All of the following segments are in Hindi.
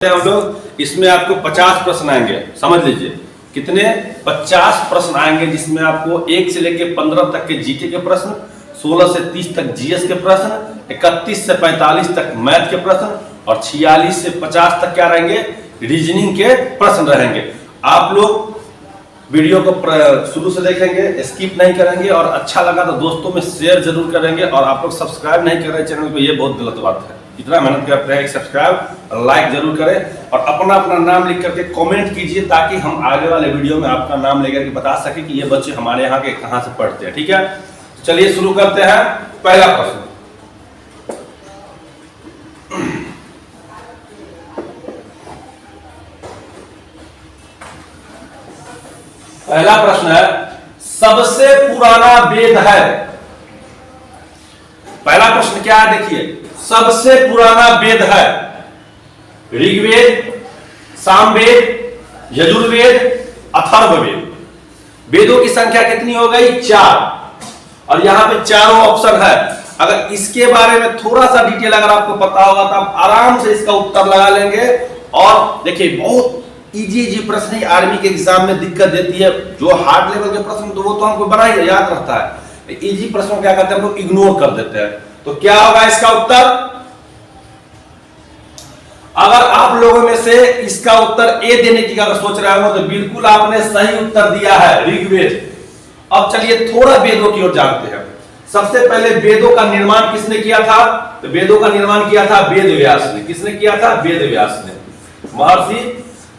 हम लोग इसमें आपको 50 प्रश्न आएंगे। समझ लीजिए कितने 50 प्रश्न आएंगे, जिसमें आपको 1 से लेकर 15 तक के जीके के प्रश्न, 16 से 30 तक जीएस के प्रश्न, 31 से 45 तक मैथ के प्रश्न और 46 से 50 तक क्या रहेंगे, रीजनिंग के प्रश्न रहेंगे। आप लोग वीडियो को शुरू से देखेंगे, स्किप नहीं करेंगे और अच्छा लगा तो दोस्तों में शेयर जरूर करेंगे। और आप लोग सब्सक्राइब नहीं कर रहे चैनल को, ये बहुत गलत बात है। इतना मेहनत करते हैं, सब्सक्राइब और लाइक जरूर करें और अपना अपना नाम लिख करके कमेंट कीजिए, ताकि हम आगे वाले वीडियो में आपका नाम लेकर के बता सके कि ये बच्चे हमारे यहाँ के कहाँ से पढ़ते हैं। ठीक है, चलिए शुरू करते हैं। पहला प्रश्न, पहला प्रश्न है, सबसे पुराना वेद है। पहला प्रश्न क्या है, देखिए, सबसे पुराना वेद है ऋग्वेद, सामवेद, यजुर्वेद, अथर्ववेद। वेदों की संख्या कितनी हो गई, 4। और यहां पे चारों ऑप्शन है। अगर इसके बारे में थोड़ा सा डिटेल अगर आपको पता होगा तो आप आराम से इसका उत्तर लगा लेंगे। और देखिए, बहुत इजी प्रश्न ही आर्मी के एग्जाम में दिक्कत देती है। जो हार्ड लेवल के प्रश्न तो वो तो हमको बना ही याद रहता है, इजी प्रश्न क्या करते हैं, हम लोग इग्नोर कर देते हैं। तो क्या होगा इसका उत्तर? अगर आप लोगों में से इसका उत्तर ए देने की अगर सोच रहे हो तो बिल्कुल आपने सही उत्तर दिया है, ऋग्वेद। अब चलिए थोड़ा वेदों की ओर जानते हैं। सबसे पहले वेदों का निर्माण किसने किया था? तो वेदों का निर्माण किया था वेद व्यास ने। किसने किया था? वेद व्यास ने। महर्षि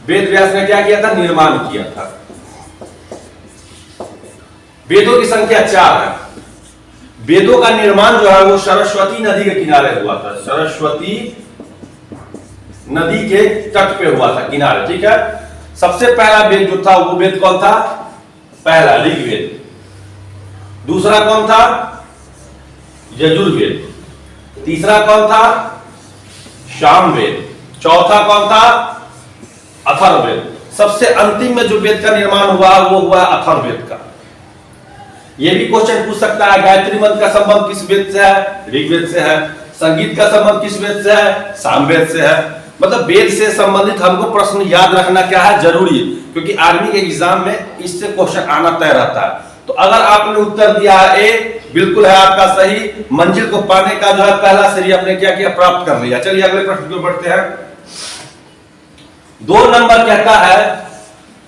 वेद व्यास ने क्या किया था? निर्माण किया था। वेदों की संख्या 4 है। वेदों का निर्माण जो है वो सरस्वती नदी के किनारे हुआ था। सरस्वती नदी के तट पे हुआ था, किनारे। ठीक है, सबसे पहला वेद जो था वो वेद कौन था? पहला ऋग्वेद। दूसरा कौन था? यजुर्वेद। तीसरा कौन था? सामवेद। चौथा कौन था? अथर्ववेद। सबसे अंतिम में जो वेद का निर्माण हुआ वो हुआ अथर्ववेद का। ये भी क्वेश्चन पूछ सकता है, गायत्री मंत्र का संबंध किस वेद से है? ऋग्वेद से है। संगीत का संबंध किस वेद से है? सामवेद से है। मतलब वेद से संबंधित हमको प्रश्न याद रखना क्या है, जरूरी है, क्योंकि आर्मी के एग्जाम में इससे क्वेश्चन आना तय रहता है। तो अगर आपने उत्तर दिया है ए, बिल्कुल है आपका सही। मंजिल को पाने का जो है पहला सीढ़ी आपने क्या किया, प्राप्त कर लिया। चलिए अगले प्रश्न की ओर बढ़ते हैं। 2 नंबर कहता है,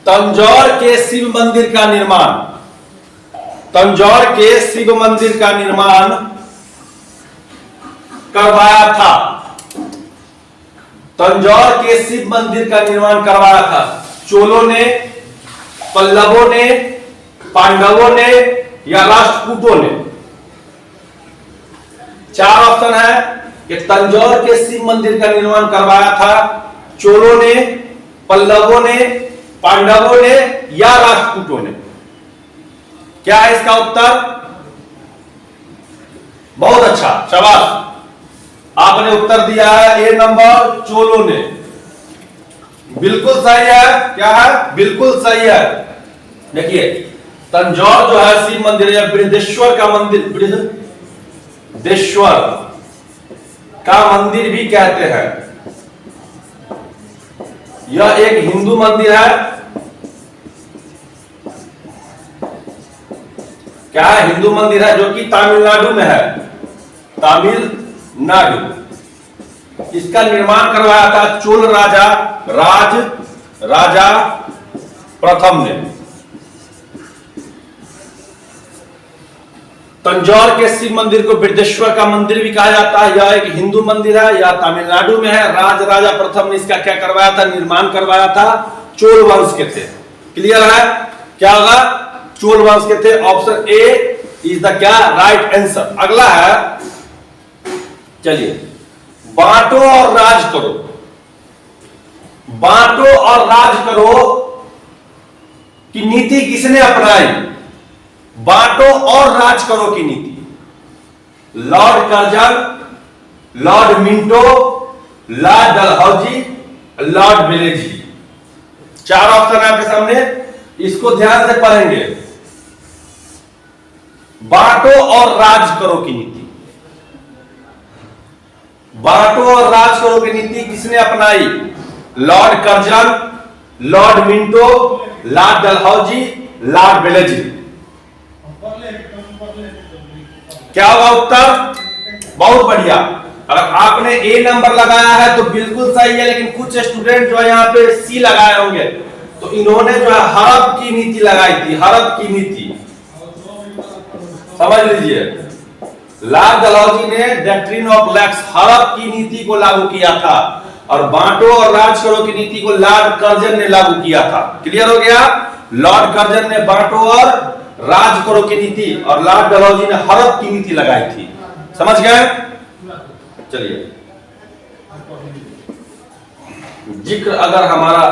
तंजौर के शिव मंदिर का निर्माण, तंजौर के शिव मंदिर का निर्माण करवाया था। तंजौर के शिव मंदिर का निर्माण करवाया था चोलों ने, पल्लवों ने, पांडवों ने या राष्ट्रकूटों ने? 4 ऑप्शन है कि तंजौर के शिव मंदिर का निर्माण करवाया था चोलों ने, पल्लवों ने, पांडवों ने या राष्ट्रकूटों ने। क्या है इसका उत्तर? बहुत अच्छा, शाबाश, आपने उत्तर दिया है ए नंबर, चोलों ने। बिल्कुल सही है। क्या है? बिल्कुल सही है। देखिए, तंजौर जो है शिव मंदिर या बृहदेश्वर का मंदिर, बृहदेश्वर का मंदिर भी कहते हैं। यह एक हिंदू मंदिर है। क्या है? हिंदू मंदिर है, जो कि तमिलनाडु में है। तमिलनाडु। इसका निर्माण करवाया था चोल राजा राजा प्रथम ने। तंजौर के शिव मंदिर को बृहदेश्वर का मंदिर भी कहा जाता है। यह एक हिंदू मंदिर है, यह तमिलनाडु में है। राजा प्रथम ने इसका क्या करवाया था? निर्माण करवाया था। चोल वंश के थे। क्लियर है? क्या होगा? चोल वंश के थे। ऑप्शन ए इज द क्या राइट आंसर। अगला है, चलिए, बांटो और राज करो। बांटो और राज करो की नीति किसने अपनाई? बांटो और राज करो की नीति Lord Curzon, Lord Minto, Lord Dalhousie, Lord बेलेजी। 4 ऑप्शन है आपके सामने, इसको ध्यान से पढ़ेंगे। बांटो और राज करो की नीति। बांटो और राज करो की नीति किसने अपनाई? Lord Curzon, Lord Minto, Lord Dalhousie, Lord बेलेजी। क्या होगा उत्तर? बहुत बढ़िया। अगर आपने ए नंबर लगाया है तो बिल्कुल सही है, लेकिन कुछ स्टूडेंट जो है यहाँ पे सी लगाए होंगे, तो इन्होंने जो है हड़प की नीति लगाई थी, हड़प की नीति, समझ लीजिए। लॉर्ड डलहौजी ने डॉक्ट्रिन ऑफ लैक्स, हड़प की नीति को लागू किया था, और बांटो और राज करो की नीति को लॉर्ड कर्जन ने लागू किया था। क्लियर हो गया? लॉर्ड कर्जन ने बांटो और राज करो की नीति, और लॉर्ड डलहौजी ने हड़प की नीति लगाई थी। समझ गए? चलिए, जिक्र अगर हमारा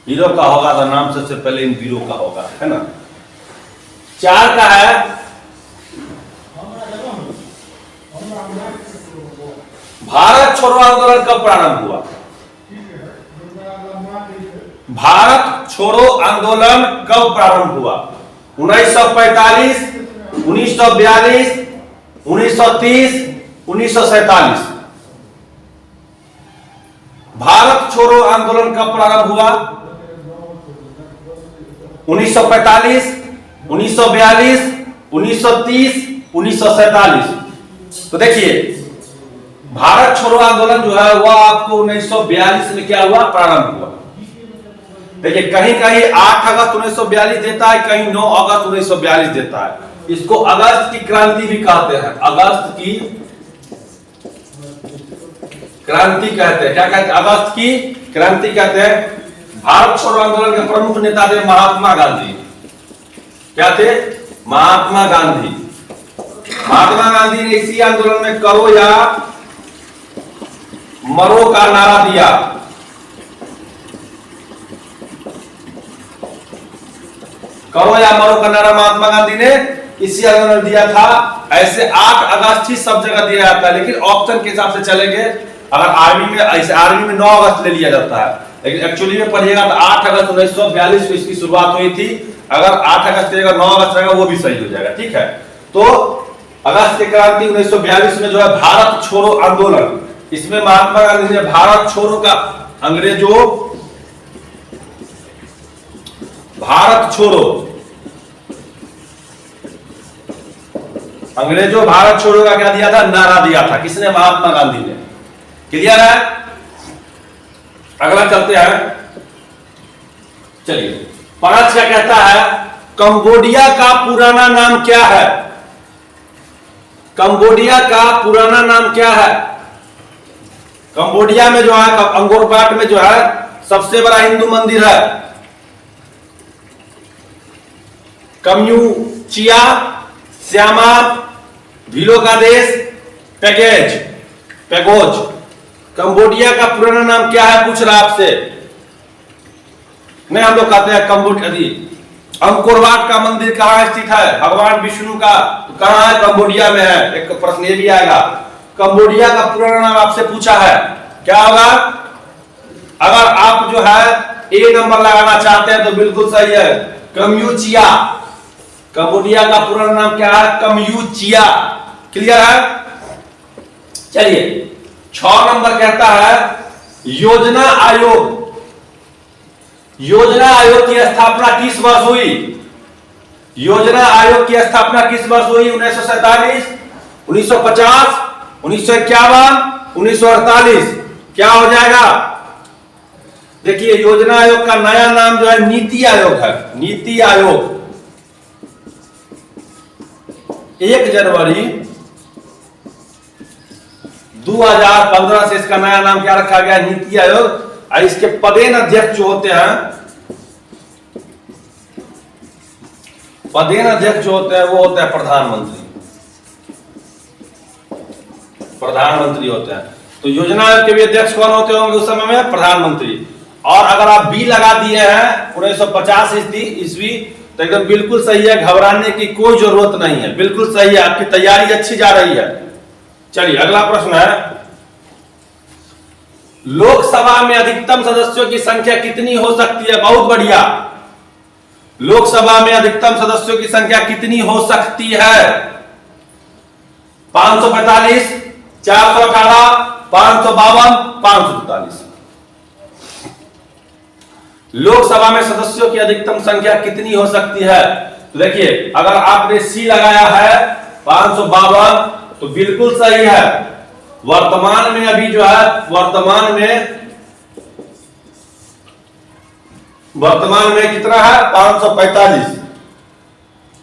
हीरो का होगा तो नाम सबसे पहले इन वीरों का होगा, है ना। 4 का है भारत छोड़ो आंदोलन कब प्रारंभ हुआ? भारत छोड़ो आंदोलन कब प्रारंभ हुआ? 1945, 1942, 1930, 1947। भारत छोड़ो आंदोलन कब प्रारंभ हुआ? 1945, 1942, 1930, 1947। तो देखिए, भारत छोड़ो आंदोलन जो है वह आपको 1942 में क्या हुआ? प्रारंभ हुआ। देखिए, कहीं कहीं 8 अगस्त 1942 देता है, कहीं 9 अगस्त 1942 देता है। इसको अगस्त की क्रांति भी कहते हैं, अगस्त की क्रांति कहते हैं। क्या कहते हैं? अगस्त की क्रांति कहते हैं। भारत छोड़ो आंदोलन के प्रमुख नेता थे महात्मा गांधी। क्या थे? महात्मा गांधी। महात्मा गांधी ने इसी आंदोलन में करो या मरो का नारा दिया। करो या मरो का नारा महात्मा गांधी ने इसी आंदोलन में दिया था। ऐसे 8 अगस्त ही सब जगह दिया जाता है, लेकिन ऑप्शन के हिसाब से चलेंगे। अगर आर्मी में, ऐसे आर्मी में 9 अगस्त ले लिया जाता है, लेकिन एक्चुअली में पढ़िएगा तो 8 अगस्त 1942 को इसकी शुरुआत हुई थी। अगर 8 अगस्त रहेगा, 9 अगस्त रहेगा, वो भी सही हो जाएगा। ठीक है, तो अगस्त की क्रांति 1942 में जो है भारत छोड़ो आंदोलन, इसमें महात्मा गांधी ने भारत छोड़ो का अंग्रेजों, भारत छोड़ो, अंग्रेजों भारत छोड़ो का क्या दिया था? नारा दिया था। किसने? महात्मा गांधी ने। क्लियर है? अगला चलते हैं। चलिए, 5 क्या कहता है? कंबोडिया का पुराना नाम क्या है? कंबोडिया का पुराना नाम क्या है? कंबोडिया में जो है, अंगोर वाट में जो है सबसे बड़ा हिंदू मंदिर है कम्यूचिया, श्यामा, भीलो का देश, पेगोज। कंबोडिया का पुराना नाम क्या है? पूछ रहा आपसे। नहीं, हम लोग कहते हैं कंबोडिया। अंकोर वाट का मंदिर कहां स्थित है? भगवान विष्णु का, तो कहां है? कंबोडिया में है। एक प्रश्न ये भी आएगा, कंबोडिया का पुराना नाम आपसे पूछा है, क्या होगा? अगर आप जो है ए नंबर लगाना चाहते हैं तो बिल्कुल सही है, कम्यूचिया। कंबोडिया का पुराना नाम क्या है? कम्यूचिया। क्लियर है? चलिए, 6 नंबर कहता है योजना आयोग। योजना आयोग की स्थापना किस वर्ष हुई? योजना आयोग की स्थापना किस वर्ष हुई? 1947, 1950, 1951, 1948। क्या हो जाएगा? देखिए, योजना आयोग का नया नाम जो है नीति आयोग है। नीति आयोग 1 जनवरी 2015 से इसका नया नाम क्या रखा गया? नीति आयोग। और इसके पदेन अध्यक्ष जो होते हैं, पदेन अध्यक्ष जो होते हैं वो होते हैं प्रधानमंत्री। प्रधानमंत्री होते हैं। तो योजना आयोग के भी अध्यक्ष कौन होते होंगे उस समय में? प्रधानमंत्री। और अगर आप बी लगा दिए हैं 1950 ईस्वी, तो एकदम बिल्कुल सही है, घबराने की कोई जरूरत नहीं है, बिल्कुल सही है, आपकी तैयारी अच्छी जा रही है। चलिए, अगला प्रश्न है, लोकसभा में अधिकतम सदस्यों की संख्या कितनी हो सकती है? बहुत बढ़िया। लोकसभा में अधिकतम सदस्यों की संख्या कितनी हो सकती है? 545, 418, 552, 543। लोकसभा में सदस्यों की अधिकतम संख्या कितनी हो सकती है? तो देखिए, अगर आपने सी लगाया है 552 तो बिल्कुल सही है। वर्तमान में अभी जो है वर्तमान में कितना है? 545।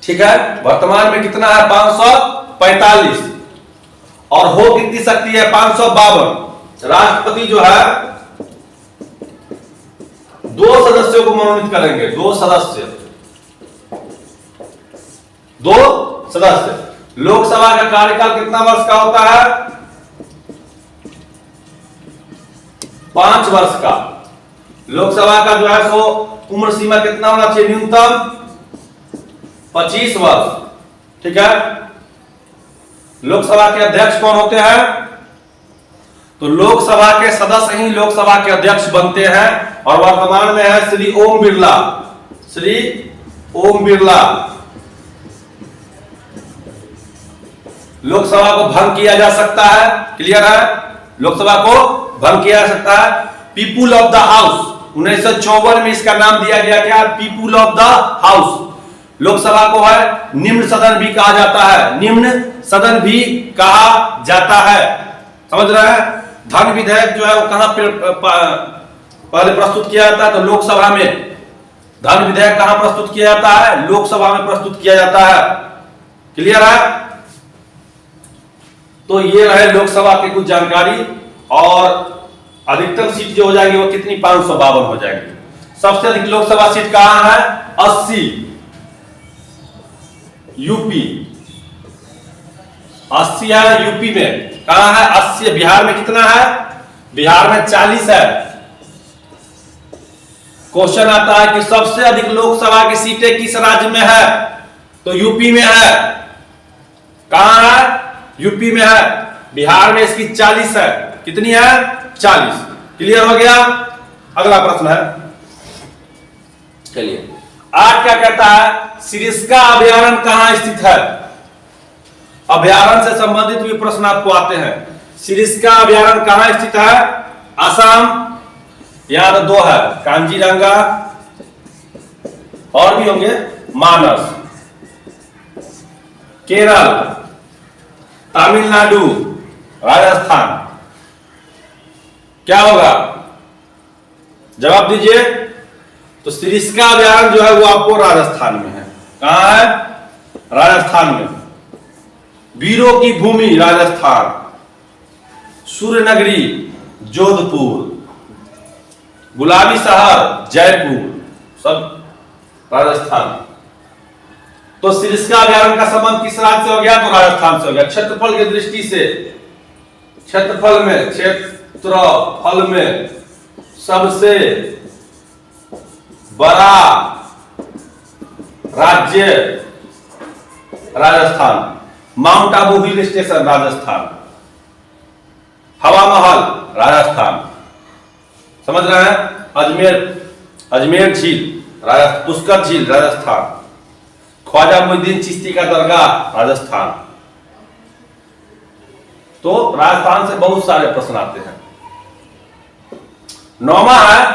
ठीक है, वर्तमान में कितना है? 545। और हो कितनी सकती है? 552। राष्ट्रपति जो है 2 सदस्यों को मनोनीत करेंगे। 2 सदस्य। लोकसभा का कार्यकाल कितना वर्ष का होता है? 5 वर्ष का। लोकसभा का जो है सो उम्र सीमा कितना होना चाहिए? न्यूनतम 25 वर्ष। ठीक है, लोकसभा के अध्यक्ष कौन होते हैं? तो लोकसभा के सदस्य ही लोकसभा के अध्यक्ष बनते हैं और वर्तमान में है श्री ओम बिरला। श्री ओम बिरला। लोकसभा को भंग किया जा सकता है, क्लियर है? लोकसभा को भंग किया जा सकता है। पीपुल ऑफ द हाउस, 1954 में इसका नाम दिया गया क्या? People of the house. Lok Sabha को है निम्न सदन भी कहा जाता है। निम्न सदन भी कहा जाता है, समझ रहे हैं? धन विधेयक जो है वो कहां पहले प्रस्तुत किया जाता है? तो लोकसभा में। धन विधेयक कहां प्रस्तुत किया जाता है? लोकसभा में प्रस्तुत किया जाता है, क्लियर है? तो ये रहे लोकसभा की कुछ जानकारी। और अधिकतम सीट जो हो जाएगी वो कितनी? 552 हो जाएगी। सबसे अधिक लोकसभा सीट कहां है? 80, यूपी। 80 है यूपी में। कहां है? 80। बिहार में कितना है? बिहार में 40 है। क्वेश्चन आता है कि सबसे अधिक लोकसभा की सीटें किस राज्य में है? तो यूपी में है। कहां है? यूपी में है। बिहार में इसकी 40 है। कितनी है? 40। क्लियर हो गया? अगला प्रश्न है, चलिए। आज क्या कहता है? सिरिस्का अभयारण्य कहां स्थित है? अभयारण्य से संबंधित भी प्रश्न आपको आते हैं। सिरिस्का अभयारण्य कहां स्थित है? असम, यहां तो 2 है, कांजीरंगा और भी होंगे, मानस। केरल, तमिलनाडु, राजस्थान। क्या होगा? जवाब दीजिए। तो सिरिस्का अभयारण्य जो है वो आपको राजस्थान में है। कहां है? राजस्थान में। वीरों की भूमि राजस्थान। सूर्य नगरी जोधपुर। गुलाबी शहर जयपुर, सब राजस्थान। तो सिरिस्का अभयारण्य का संबंध किस राज्य से हो गया? तो राजस्थान से हो गया। क्षेत्रफल की दृष्टि से, क्षेत्रफल में सबसे बड़ा राज्य Rajasthan. Mount Abu hill station Rajasthan. हवा महल राजस्थान, समझ रहे हैं? अजमेर झील, पुष्कर झील राजस्थान। ख्वाजा मुइनुद्दीन चिश्ती का दरगाह राजस्थान। तो राजस्थान से बहुत सारे प्रश्न आते हैं। 9वां है,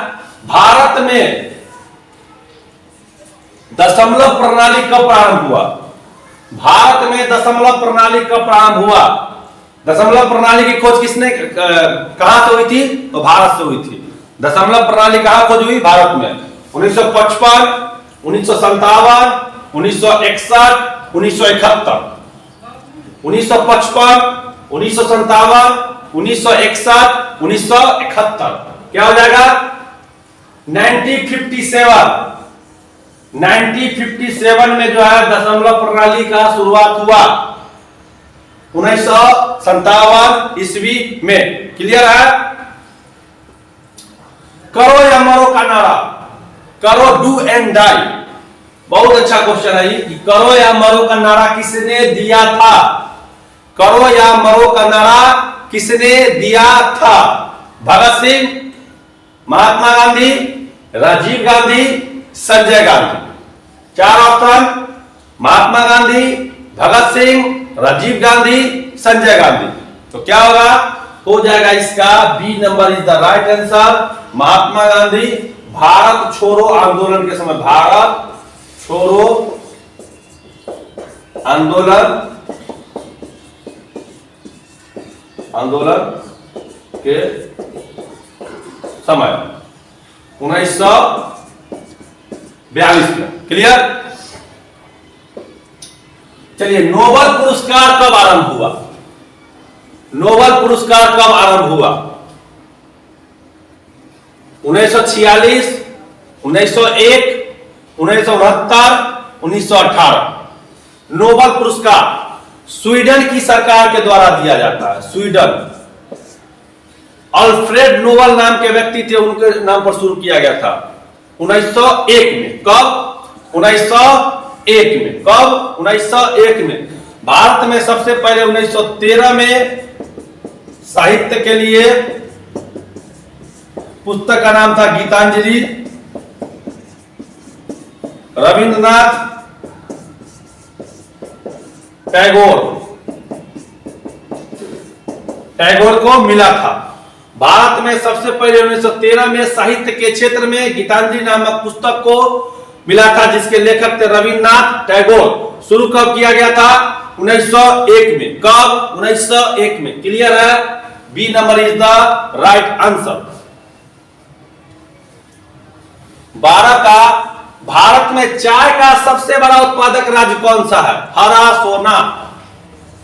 भारत में दशमलव प्रणाली कब प्रारंभ हुआ? भारत में दशमलव प्रणाली कब प्रारंभ हुआ? दशमलव प्रणाली की खोज किसने कहां से हुई थी? तो भारत से हुई थी। दशमलव प्रणाली कहां खोज हुई? भारत में। 1955, 1957, 1961, 1971। 1955, 1957, 1961, 1971। क्या हो जाएगा? 1957। 1957 में जो है दशमलव प्रणाली का शुरुआत हुआ। 1957 ईस्वी में। क्लियर है? करो या मरो का नारा, करो डू एंड डाई। बहुत अच्छा क्वेश्चन है ये कि करो या मरो का नारा किसने दिया था? करो या मरो का नारा किसने दिया था? भगत सिंह, महात्मा गांधी, राजीव गांधी, संजय गांधी। 4 ऑप्शन, महात्मा गांधी, भगत सिंह, राजीव गांधी, संजय गांधी। तो क्या होगा, हो जाएगा इसका B number is the right answer. Mahatma Gandhi Bharat छोड़ो आंदोलन के समय, भारत छोड़ो आंदोलन के समय 1942 में। क्लियर। चलिए, नोबेल पुरस्कार कब आरंभ हुआ? नोबेल पुरस्कार कब आरंभ हुआ? 1946, 1901, 1969, 1918। नोबेल पुरस्कार स्वीडन की सरकार के द्वारा दिया जाता है। स्वीडन, अल्फ्रेड नोबेल नाम के व्यक्ति थे, उनके नाम पर शुरू किया गया था 1901 में। कब? 1901 में। कब? 1901 में। भारत में सबसे पहले 1913 में साहित्य के लिए पुस्तक का नाम था गीतांजलि, रविंद्रनाथ टैगोर को मिला था। भारत में सबसे पहले 1913 में साहित्य के क्षेत्र में गीतांजलि नामक पुस्तक को मिला था, जिसके लेखक थे रविंद्रनाथ टैगोर। शुरू कब किया गया था? 1901 में। कब? 1901 में। क्लियर है? B number is the right answer. 12 का, भारत में चाय का सबसे बड़ा उत्पादक राज्य कौन सा है? हरा सोना।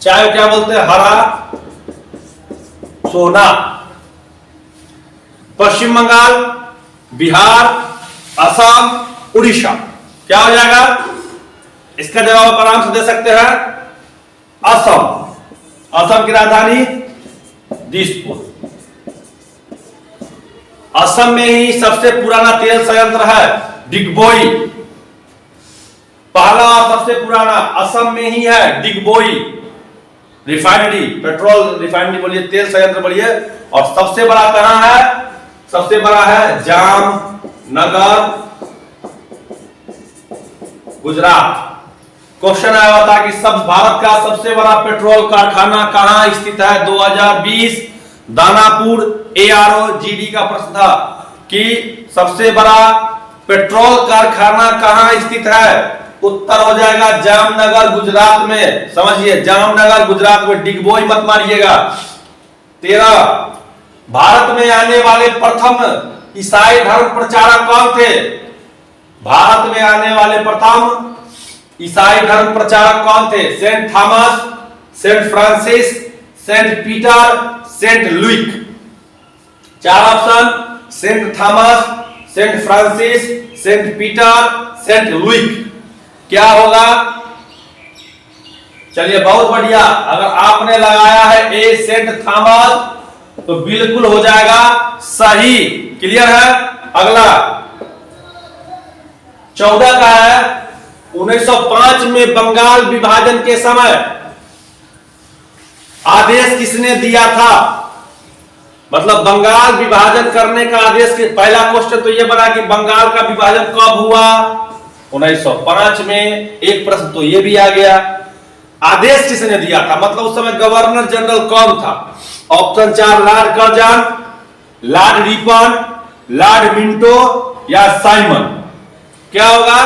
चाय क्या बोलते हैं? हरा सोना। पश्चिम बंगाल, बिहार, असम, उड़ीसा। क्या हो जाएगा? इसका जवाब आप आराम से दे सकते हैं, असम। असम की राजधानी दिसपुर। असम में ही सबसे पुराना तेल संयंत्र है डिगबोई। पहला और सबसे पुराना असम में ही है डिगबोई रिफाइनरी, पेट्रोल रिफाइनरी बोलिए, तेल संयंत्र बोलिए। और सबसे बड़ा कहां है? सबसे बड़ा है जामनगर, गुजरात। क्वेश्चन आया हुआ था कि सब भारत का सबसे बड़ा पेट्रोल कारखाना कहां स्थित है? 2020 दानापुर AROGD का प्रश्न था कि सबसे बड़ा पेट्रोल कारखाना कहां स्थित है? उत्तर हो जाएगा जामनगर, गुजरात में। समझिए, जामनगर, गुजरात में। डिगबोई मत मारिएगा। 13, भारत में आने वाले प्रथम ईसाई धर्म प्रचारक कौन थे? भारत में आने वाले प्रथम ईसाई धर्म प्रचारक कौन थे? Saint Thomas, Saint Francis, Saint Peter, Saint Luke. 4 option, Saint Thomas, Saint Francis, Saint Peter, Saint Luke. क्या होगा? चलिए, बहुत बढ़िया। अगर आपने लगाया है ए सेंट थॉमस तो बिल्कुल हो जाएगा सही। क्लियर है? अगला 14 का है, 1905 में बंगाल विभाजन के समय आदेश किसने दिया था? मतलब बंगाल विभाजन करने का आदेश के पहला क्वेश्चन तो यह बना कि बंगाल का विभाजन कब हुआ? 1905 में। एक प्रश्न तो यह भी आ गया, आदेश किसने दिया था? मतलब उस समय गवर्नर जनरल कौन था? Option 4, Lord Curzon, Lord Ripon, Lord Minto या साइमन। क्या होगा?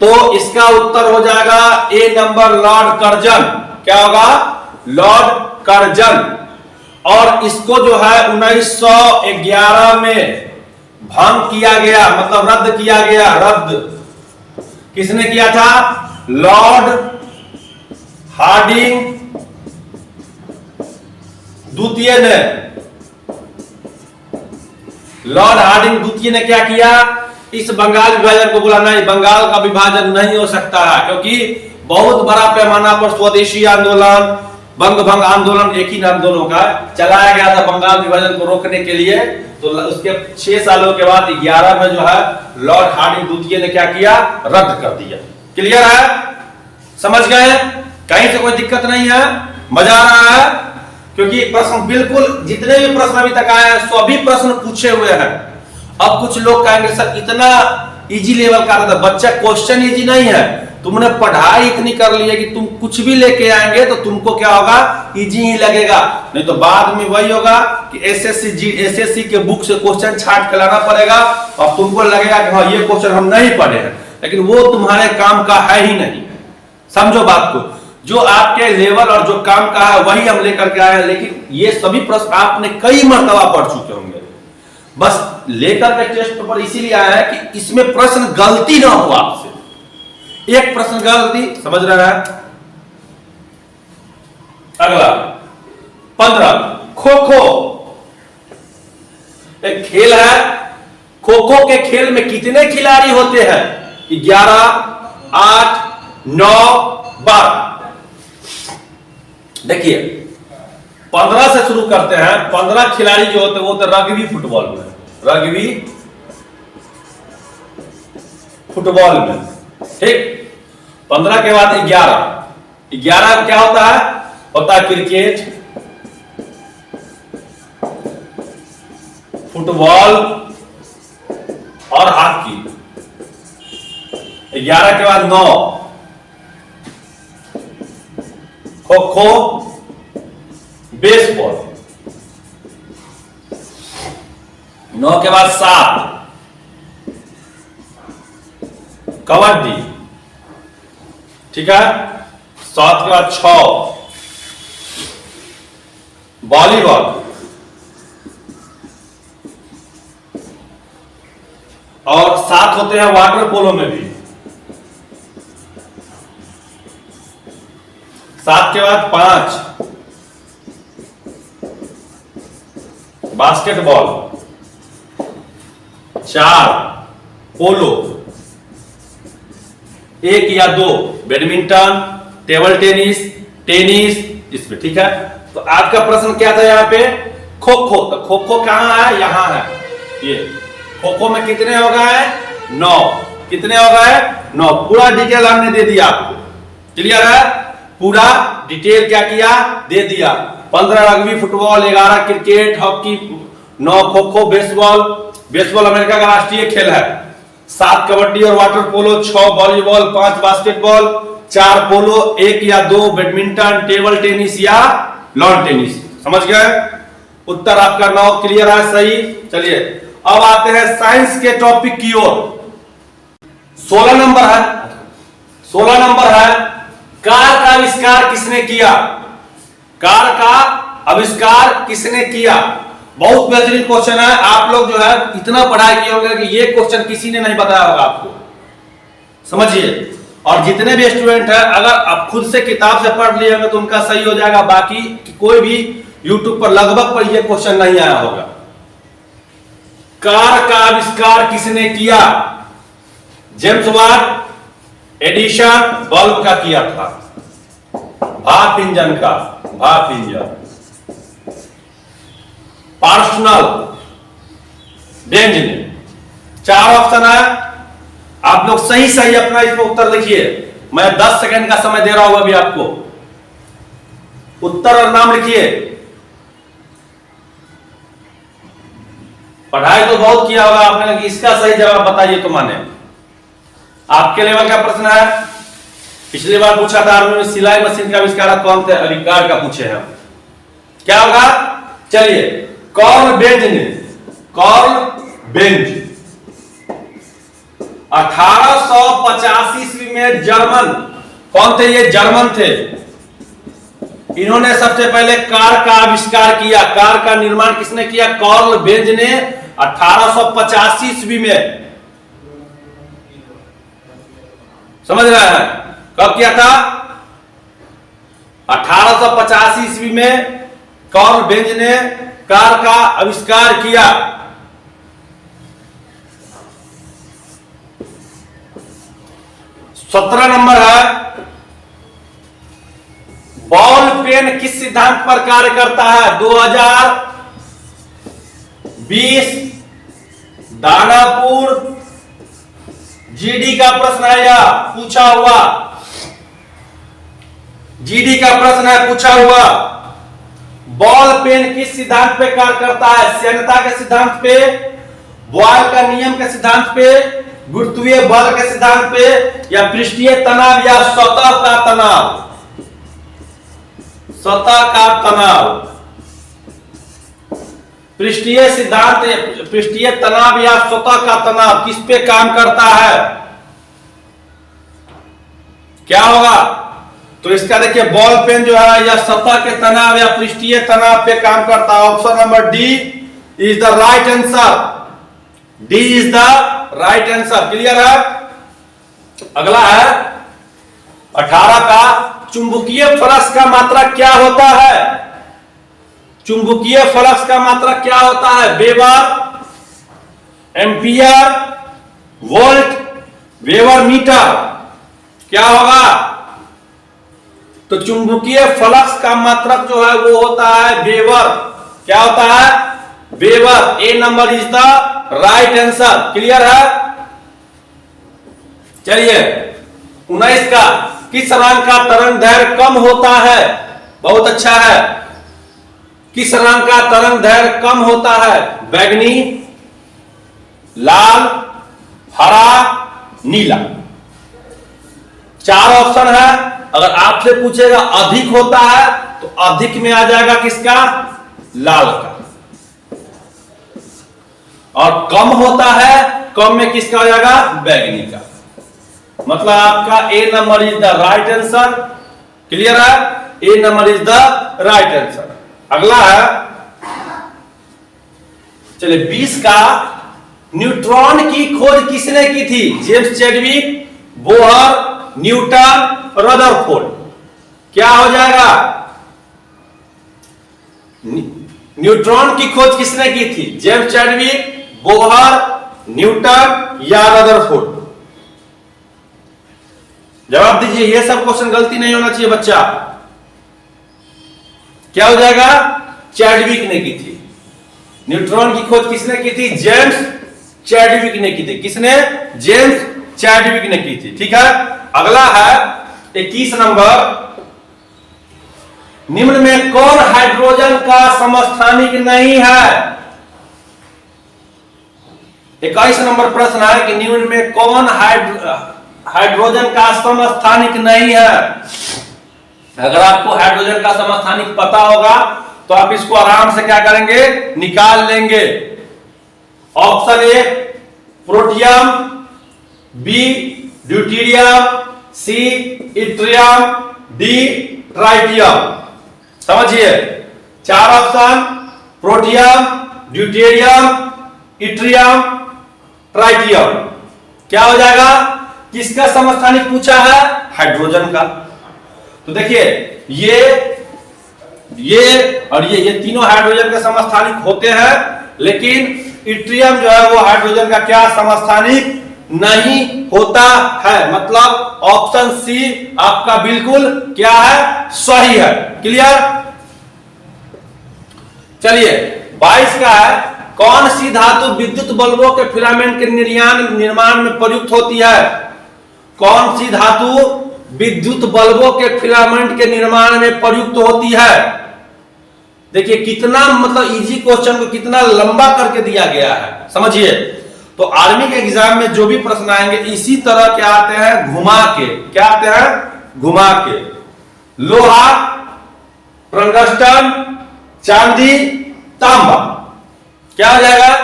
तो इसका उत्तर हो जाएगा ए नंबर, लॉर्ड कर्जन। क्या होगा? Lord Curzon. और इसको जो है 1911 में भंग किया गया, मतलब रद्द किया गया। रद्द किसने किया था? लॉर्ड हार्डिंग द्वितीय ने। लॉर्ड हार्डिंग द्वितीय ने क्या किया? इस बंगाल विभाजन को बोला नहीं, बंगाल का विभाजन नहीं हो सकता है, क्योंकि बहुत बड़ा पैमाना पर स्वदेशी आंदोलन, बंग भंग आंदोलन, एक ही आंदोलन का चलाया गया था बंगाल विभाजन को रोकने के लिए। तो उसके 6 सालों के बाद 11 में जो है लॉर्ड हार्डिंग द्वितीय ने क्या किया? रद्द कर दिया। क्लियर है? समझ गए? कहीं से कोई दिक्कत नहीं है? मजा आ रहा है? क्योंकि प्रश्न बिल्कुल, जितने भी प्रश्न अभी तक आए हैं सभी प्रश्न पूछे हुए हैं। अब कुछ लोग कहेंगे सर इतना इजी लेवल का था, बच्चा क्वेश्चन इजी नहीं है तुमने पढ़ाई इतनी कर ली है कि तुम कुछ भी लेके आएंगे तो तुमको क्या होगा, इजी ही लगेगा। नहीं तो बाद में वही होगा कि एसएससी के बुक से क्वेश्चन छांट के लाना पड़ेगा और तुमको लगेगा कि हाँ ये क्वेश्चन हम नहीं पढ़े हैं, लेकिन वो तुम्हारे काम का है ही नहीं। समझो बात को, जो आपके लेवल और जो काम का है वही हम लेकर के आए हैं, लेकिन ये सभी प्रश्न आपने कई मर्तबा पढ़ चुके होंगे। बस लेकर के टेस्ट पेपर इसीलिए आया है कि इसमें प्रश्न गलती ना हो आपसे। एक प्रश्न गलती, समझ रहा है। अगला 15, खो खो एक खेल है। खो खो के खेल में कितने खिलाड़ी होते हैं? 11, 8, 9, 12। देखिए 15 से शुरू करते हैं। 15 खिलाड़ी जो होते हैं वो होते रग्बी फुटबॉल में, रग्बी फुटबॉल में, ठीक। 15 के बाद 11 क्या होता है? होता है क्रिकेट, फुटबॉल और हॉकी। 11 के बाद 9 खो खो, बेसबॉल। 9 के बाद 7 कबड्डी, ठीक है। 7 के बाद 6 वॉलीबॉल, और 7 होते हैं वाटर पोलो में भी। 7 के बाद 5 बास्केटबॉल, 4 पोलो, 1 या 2 बैडमिंटन, टेबल टेनिस, टेनिस, इसमें, ठीक है। तो आपका प्रश्न क्या था यहाँ पे? खो खो। तो खो खो कहां है? यहां है। ये खो खो में कितने हो गए? 9। कितने हो गए? 9। पूरा डिटेल हमने दे दिया आपको, क्लियर है? पूरा डिटेल क्या किया? दे दिया। 15 rugby football, 11 cricket hockey, 9 kho kho, baseball, baseball America का राष्ट्रीय खेल है, 7 कबड्डी और वाटर पोलो, 6 वॉलीबॉल, 5 बास्केटबॉल, 4 पोलो, 1 या 2 बैडमिंटन, टेबल टेनिस या लॉन टेनिस। समझ गए? उत्तर आपका 9 क्लियर है, सही। चलिए अब आते हैं साइंस के टॉपिक की ओर। 16 नंबर है। 16 नंबर है, कार का आविष्कार किसने किया? कार का आविष्कार किसने किया? बहुत बेहतरीन क्वेश्चन है। आप लोग जो है इतना पढ़ाई किए होंगे कि ये क्वेश्चन किसी ने नहीं बताया होगा आपको, समझिए। और जितने भी स्टूडेंट हैं, अगर आप खुद से किताब से पढ़ लिए होंगे तो उनका सही हो जाएगा, बाकी कोई भी यूट्यूब पर लगभग पर ये क्वेश्चन नहीं आया होगा। कार का आविष्कार किसने किया? जेम्स वाट एडिशन बल्ब का किया था, भाप इंजन का, भाप इंजन। पार्सनल बेंज ने। 4 ऑप्शन है, आप लोग सही सही अपना इसमें उत्तर लिखिए। मैं 10 सेकंड का समय दे रहा हूं अभी आपको। उत्तर और नाम लिखिए। पढ़ाई तो बहुत किया होगा आपने, कि इसका सही जवाब बताइए तो माने। आपके लेवल का प्रश्न है। पिछली बार पूछा था आर्मी में सिलाई मशीन का आविष्कार कौन थे? अलिकार का पूछे हैं। क्या होगा? चलिए, कार्ल बेंज ने, कार्ल बेंज 1885 ईस्वी में जर्मन, कौन थे ये? जर्मन थे। इन्होंने सबसे पहले कार का आविष्कार किया। कार का निर्माण किसने किया? कार्ल बेंज ने 1885 ईस्वी में। समझ रहे हैं? कब किया था? 1885 ईस्वी में कार्ल बेंज ने कार का आविष्कार किया। 17 नंबर है, बॉल पेन किस सिद्धांत पर कार्य करता है? 2020 दानापुर जीडी का प्रश्न है, या पूछा हुआ जीडी का प्रश्न है, पूछा हुआ। बॉल पेन किस सिद्धांत पे कार्य करता है? श्यानता के सिद्धांत पे, बॉयल का नियम के सिद्धांत पे, गुरुत्वीय बल के सिद्धांत पे, या पृष्ठीय तनाव, या सतह का तनाव? सतह का तनाव, पृष्ठीय सिद्धांत, पृष्ठीय तनाव या सतह का तनाव किस पे काम करता है? क्या होगा? तो इसका देखिए बॉल पेन जो है या सतह के तनाव या पृष्ठीय तनाव पे काम करता है। Option number D is the right answer. D is the right answer. Clear है? अगला है 18 का, चुंबकीय फ्लक्स का मात्रा क्या होता है? चुंबकीय फ्लक्स का मात्रा क्या होता है? Weber, ampere, volt, weber metre, क्या होगा? तो चुंबकीय फ्लक्स का मात्रक जो है वो होता है वेबर। क्या होता है? Weber. A number is the right answer. Clear है? चलिए 19 का, किस रंग का तरंग दैर्घ्य कम होता है? बहुत अच्छा है। किस रंग का तरंग दैर्घ्य कम होता है? बैगनी, लाल, हरा, नीला। 4 ऑप्शन है। अगर आपसे पूछेगा अधिक होता है तो अधिक में आ जाएगा किसका? लाल का। और कम होता है, कम में किसका आ जाएगा? बैगनी का। मतलब आपका A number is the right answer. Clear है? A number is the right answer. अगला है, चलिए 20 का, न्यूट्रॉन की खोज किसने की थी? James Chadwick, Bohr, Newton, Rutherford. क्या हो जाएगा? न्यूट्रॉन की खोज किसने की थी? जेम्स चैडविक, बोहर, न्यूटन या रदरफोर्ड? जवाब दीजिए। ये सब क्वेश्चन गलती नहीं होना चाहिए बच्चा। क्या हो जाएगा? चैडविक ने की थी। न्यूट्रॉन की खोज किसने की थी? जेम्स चैडविक ने की थी। किसने? जेम्स चैडविक ने की थी। ठीक है? अगला है 21 नंबर, निम्न में कौन हाइड्रोजन का समस्थानिक नहीं है? 21 नंबर प्रश्न है कि निम्न में कौन हाइड्रोजन का समस्थानिक नहीं है? अगर आपको हाइड्रोजन का समस्थानिक पता होगा तो आप इसको आराम से क्या करेंगे? निकाल लेंगे। Option A protium, B deuterium, C yttrium, D tritium. समझिए 4 option, protium, deuterium, yttrium, tritium. क्या हो जाएगा? किसका समस्थानिक पूछा है? हाइड्रोजन का। तो देखिए ये और ये तीनों हाइड्रोजन के समस्थानिक होते हैं, लेकिन इट्रियम जो है वो हाइड्रोजन का क्या? समस्थानिक नहीं होता है। मतलब ऑप्शन सी आपका बिल्कुल क्या है? सही है। क्लियर? चलिए 22 का है, कौन सी धातु विद्युत बल्बों के फिलामेंट के निर्माण में प्रयुक्त होती है? कौन सी धातु विद्युत बल्बों के फिलामेंट के निर्माण में प्रयुक्त होती है? देखिए कितना मतलब इजी क्वेश्चन को कितना लंबा करके दिया गया है। समझिए, तो आर्मी के एग्जाम में जो भी प्रश्न आएंगे इसी तरह के आते हैं, घुमा के। क्या आते हैं? घुमा के। लोहा, टंगस्टन, चांदी, तांबा। क्या हो जाएगा?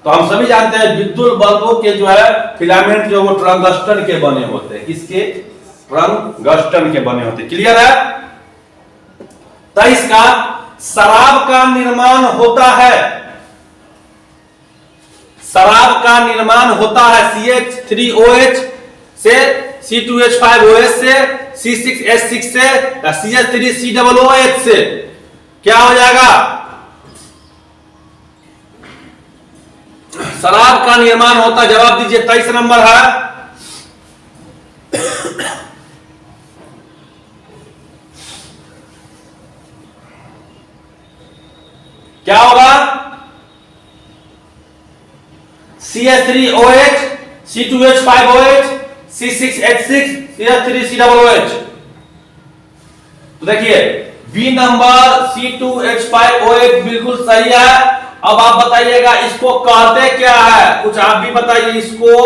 तो हम सभी जानते हैं विद्युत बल्बों के जो है फिलामेंट जो वो टंगस्टन के बने होते हैं। किसके? टंगस्टन के बने होते हैं। क्लियर है? 23 का, शराब का निर्माण होता है। शराब का निर्माण होता है CH3OH से, C2H5OH से, C6H6 से, CH3COOH से। क्या हो जाएगा? शराब का निर्माण होता है। जवाब दीजिए। 23 नंबर है। क्या होगा? CH3OH, C2H5OH, C6H6, CH3COOH। तो देखिए बी नंबर C2H5OH बिल्कुल सही है। अब आप बताइएगा इसको कहते क्या है, कुछ आप भी बताइए, इसको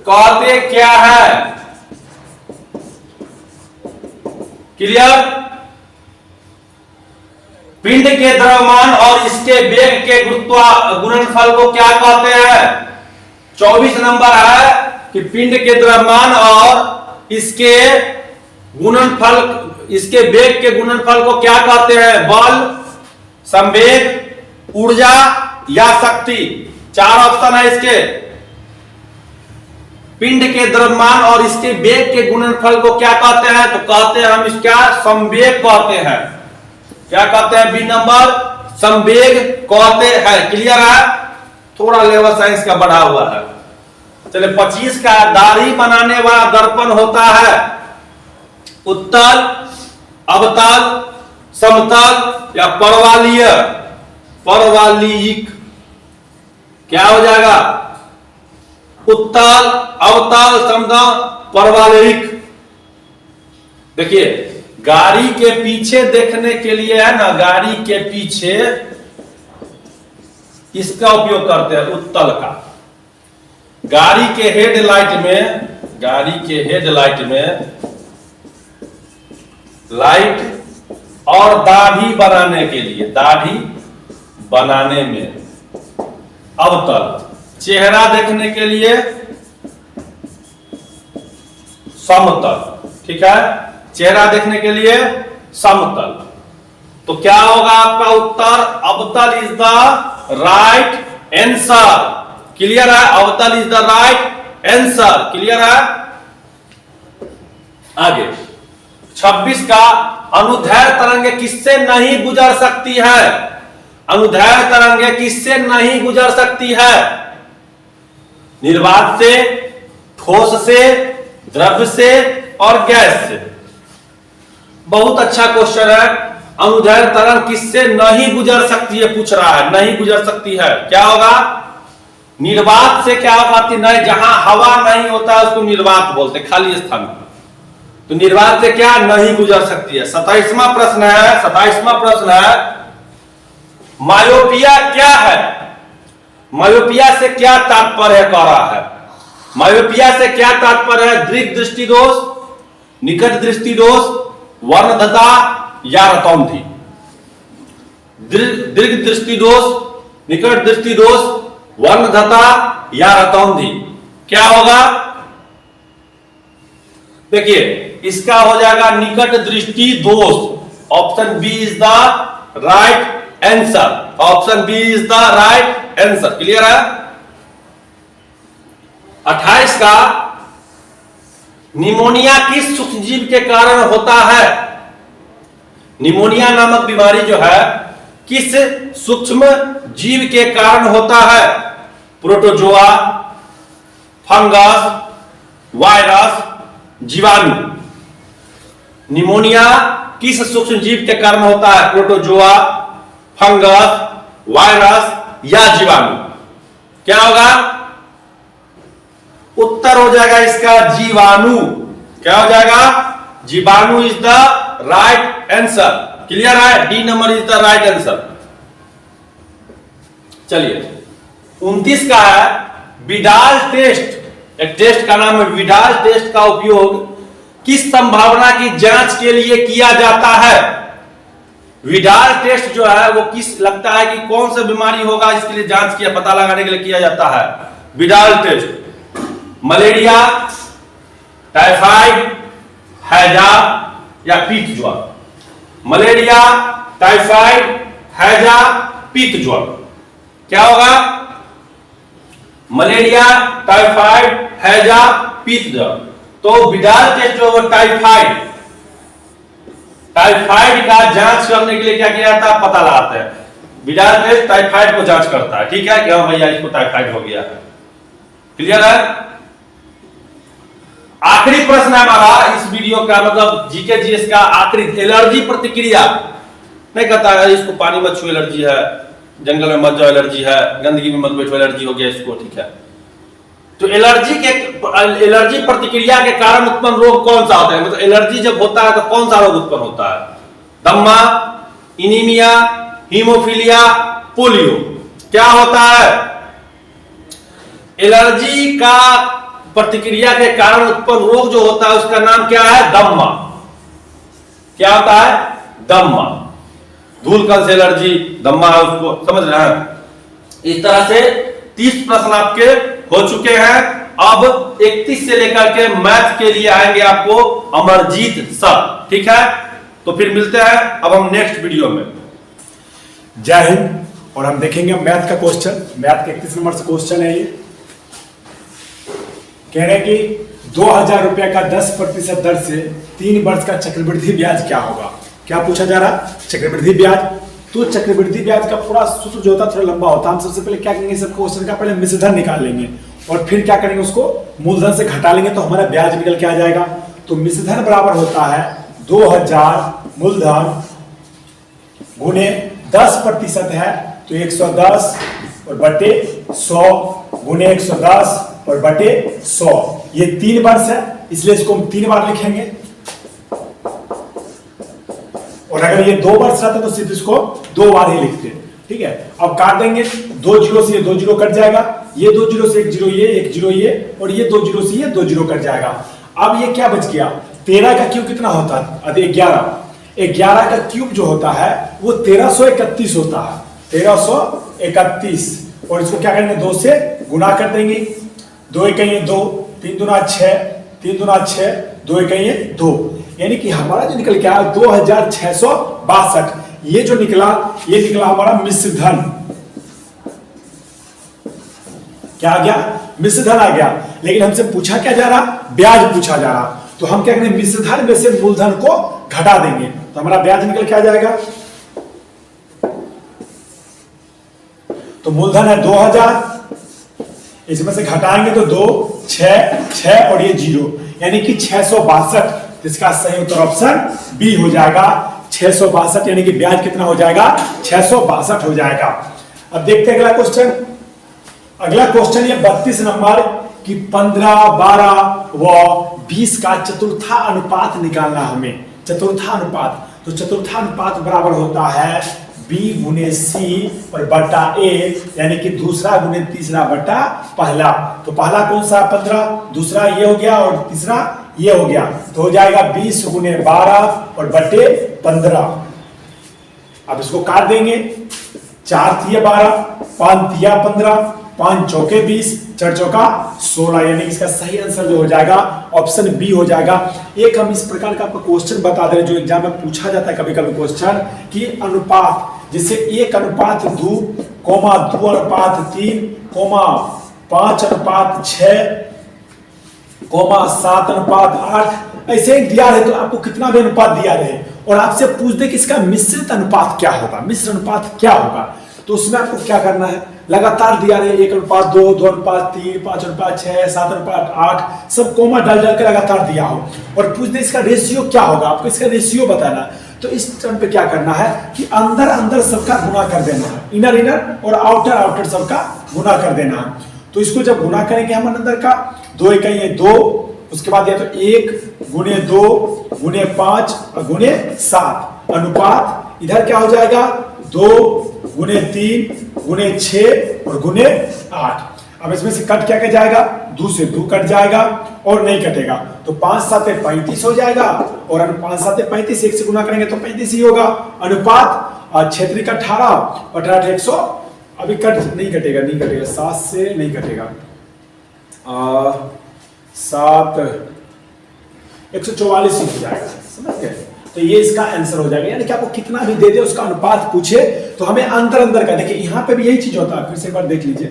कहते क्या है? क्लियर? पिंड के द्रव्यमान और इसके वेग के गुणनफल को क्या कहते हैं? 24 नंबर है कि पिंड के द्रव्यमान और इसके गुणनफल, इसके वेग के गुणनफल को क्या कहते हैं? बल, संवेग, ऊर्जा या शक्ति। 4 ऑप्शन है इसके। पिंड के द्रव्यमान और इसके वेग के गुणनफल को क्या कहते हैं? तो कहते हैं हम इसका संवेग कहते हैं। क्या कहते हैं? बी नंबर, संवेग कहते हैं। क्लियर है? थोड़ा लेवल साइंस का बढ़ा हुआ है। चलिए 25 का, दाढ़ी बनाने वाला दर्पण होता है उत्तल, अवतल, समतल या परवलयीय? परवलयिक। क्या हो जाएगा? उत्तल, अवतल, समतल, परवलयिक। देखिए गाड़ी के पीछे देखने के लिए है ना, गाड़ी के पीछे इसका उपयोग करते हैं, उत्तल का। गाड़ी के हेडलाइट में, गाड़ी के हेडलाइट में लाइट और दाढ़ी बनाने के लिए, दाढ़ी बनाने में अवतल, चेहरा देखने के लिए समतल। ठीक है, चेहरा देखने के लिए समतल। तो क्या होगा आपका उत्तर? अवतल is the right answer. Clear है? अवतल is the right answer. Clear है? आगे 26 का, अनुदैर्घ्य तरंगे किससे नहीं गुजर सकती है? अनुदैर्घ्य तरंगे किससे नहीं गुजर सकती है? निर्वात से, ठोस से, द्रव्य से और गैस से। बहुत अच्छा क्वेश्चन है। अनुदैर्घ्य तरंग किससे नहीं गुजर सकती है पूछ रहा है, नहीं गुजर सकती है। क्या होगा? निर्वात से। क्या होगा? नहीं, जहां हवा नहीं होता है उसको निर्वात बोलते, खाली स्थान। तो निर्वात से क्या नहीं गुजर सकती है। 27वां प्रश्न है, 27वां प्रश्न है, मायोपिया क्या है? मायोपिया से क्या तात्पर्य कह रहा है? मायोपिया से क्या तात्पर्य है? दीर्घ दृष्टि दोष, निकट दृष्टि दोष, वर्णधता या रतौंधी। दीर्घ दृष्टि दोष, निकट दृष्टि दोष, वर्णधता या रतौंधी। क्या होगा? देखिए इसका हो जाएगा निकट दृष्टि दोष। Option B is the right answer. Option B is the right answer. Clear है? 28 का, निमोनिया किस सूक्ष्मजीव के कारण होता है? निमोनिया नामक बीमारी जो है किस सूक्ष्म जीव के कारण होता है? प्रोटोजोआ, फंगस, वायरस, जीवाणु। निमोनिया किस सूक्ष्म जीव के कारण होता है? प्रोटोजोआ, फंगस, वायरस या जीवाणु। क्या होगा? उत्तर हो जाएगा इसका जीवाणु। क्या हो जाएगा? जीवाणु is the right answer. Clear है? D number is the right answer. चलिए 29 का है, विडाल टेस्ट। एक टेस्ट का नाम है विडाल टेस्ट का उपयोग किस संभावना की जांच के लिए किया जाता है? विडाल टेस्ट जो है वो किस लगता है कि कौन सा बीमारी होगा इसके लिए जांच किया, पता लगाने के लिए किया जाता है विडाल टेस्ट। मलेरिया, टाइफाइड, हैजा या पीत ज्वर। मलेरिया, टाइफाइड, हैजा, पीत ज्वर। क्या होगा? मलेरिया, टाइफाइड, हैजा, पीत ज्वर। तो विडाल टेस्ट जो है टाइफाइड, टाइफाइड का जांच करने के लिए क्या किया जाता है? पता लगाते हैं। विडाल टेस्ट टाइफाइड को जांच करता है। ठीक है कि हाँ भैया इसको टाइफाइड हो गया है। क्लियर है? आखिरी प्रश्न है हमारा इस वीडियो का, मतलब जीके जीएस का आखिरी। एलर्जी प्रतिक्रिया नहीं कहता है इसको पानी मत छू एलर्जी है, जंगल में मत जाओ एलर्जी है, गंदगी में मत बैठो एलर्जी हो गया इसको। ठीक है, तो एलर्जी प्रतिक्रिया के कारण उत्पन्न रोग कौन सा होता है? मतलब एलर्जी जब होता है तो कौन सा रोग उत्पन्न होता है? दम्मा, इनीमिया, हीमोफीलिया, पोलियो। क्या होता है? एलर्जी का प्रतिक्रिया के कारण उत्पन्न रोग जो होता है उसका नाम क्या है? दम्मा। क्या होता है? दम्मा। धूलकण से एलर्जी, दम्मा है, उसको समझ रहे हैं। इस तरह से 30 प्रश्न आपके हो चुके हैं। अब 31 से लेकर के मैथ के लिए आएंगे आपको अमरजीत सर, ठीक है? तो फिर मिलते हैं अब हम नेक्स्ट वीडियो में। जय हिंद। और हम देखेंगे मैथ का क्वेश्चन। मैथ के 31 नंबर से क्वेश्चन है। ये कह रहे हैं कि 2000 रुपए का 10% दर से 3 वर्ष का चक्रवृद्धि ब्याज क्या होगा। क्या पूछा जा रहा? चक्रवृद्धि ब्याज। तो चक्रवृद्धि ब्याज का पूरा सूत्र जो होता है थोड़ा लंबा होता है। हम सबसे पहले क्या करेंगे, सब क्वेश्चन का पहले मिश्रधन निकाल लेंगे और फिर क्या करेंगे, उसको मूलधन से घटा लेंगे तो हमारा ब्याज निकल के आ जाएगा। तो मिश्रधन बराबर होता है 2000 मूलधन गुने 10% है तो 110 और बटे 100 गुने 110 और बटे 100। ये 3 वर्ष है इसलिए इसको हम 3 बार लिखेंगे। और अगर ये 2 वर्ष रहता तो सिर्फ इसको 2 बार ही लिखते। ठीक है, अब काट देंगे। 2 जीरो से ये 2 जीरो कट जाएगा, ये 2 जीरो से 1 जीरो ये 1 जीरो ये, और ये 2 जीरो से ये 2 जीरो कट जाएगा। अब ये क्या बच गया? 13 का क्यूब कितना होता है? 11 का क्यूब जो होता है वो 1331 होता है। 1331। और इसको क्या करेंगे, 2 से गुणा कर देंगे। 2 एकम 2, 3 दूना 6, 3 दूना 6, 2 एकम 2। यानी कि हमारा जो निकल के आया 2662। ये जो निकला, ये निकला हमारा मिश्रधन। क्या आ गया? मिश्रधन आ गया। लेकिन हमसे पूछा क्या जा रहा? ब्याज पूछा जा रहा। तो हम क्या करेंगे, मिश्रधन में से मूलधन को घटा देंगे तो हमारा ब्याज निकल के आ जाएगा। तो मूलधन है 2000, इसमें से घटाएंगे तो 2, 6 और ये 0, यानी कि 662। इसका सही उत्तर ऑप्शन बी हो जाएगा, 662। यानी कि ब्याज कितना हो जाएगा? 662 हो जाएगा। अब देखते हैं अगला क्वेश्चन। अगला क्वेश्चन ये 32 नंबर कि 15, 12 व 20 का चतुर्था अनुपात निकालना हमें। चतुर्था अनुपात, तो चतुर्था अनुपात बराबर होता है b गुने c और बटा a, यानी कि दूसरा गुने तीसरा बटा पहला। तो पहला कौन सा? 15, दूसरा ये हो गया और तीसरा ये हो गया। तो हो जाएगा 20 गुने 12 और बटे 15। अब इसको काट देंगे। 4 तिया 12, 5 तिया 15, 5 चौके 20, 4 चौका 16। यानी इसका सही आंसर जो हो जाएगा ऑप्शन बी हो जाएगा। एक हम इस प्रकार का आपको क्वेश्चन बता दे रहे जो एग्जाम में पूछा जाता है कभी कभी क्वेश्चन कि अनुपात, जैसे 1:2, 2:3, 5:6, 7:8, ऐसे दिया रहे। तो आपको कितना भी अनुपात दिया रहे और आपसे पूछ दे कि इसका मिश्रित अनुपात क्या होगा, मिश्र अनुपात क्या होगा, तो उसमें आपको क्या करना है, लगातार दिया रहे 1:2, 2:3, 5:6, 7:8, सब कोमा डाल डाल के लगातार दिया हो और पूछ दे इसका रेशियो क्या होगा, आपको इसका रेशियो बताना। तो इस टर्म पे क्या करना है कि अंदर अंदर सबका गुना कर देना है, इनर इनर और आउटर आउटर सबका गुना कर देना है। तो इसको जब गुना करेंगे हम अंदर का, 2 एकम 2, उसके बाद या तो 1 गुने 2 गुने 5 और गुने 7 अनुपात इधर क्या हो जाएगा 2 गुने 3 गुने 6 और गुने 8। अब इसमें से कट क्या जाएगा, 2 से 2 कट जाएगा और नहीं कटेगा तो 5 7 35 हो जाएगा और 5 7 35 1 से गुना करेंगे तो 35 ही होगा। अनुपात क्षेत्रीय का 18 और 18 100, अभी कट नहीं कटेगा 7 से नहीं कटेगा, 7 144 हो जाएगा, समझ गए। तो ये इसका आंसर हो जाएगा। यानी कि आपको कितना भी दे दे उसका अनुपात पूछे तो हमें अंदर अंदर का, देखिए यहाँ पे भी यही चीज होता है, फिर से एक बार देख लीजिए।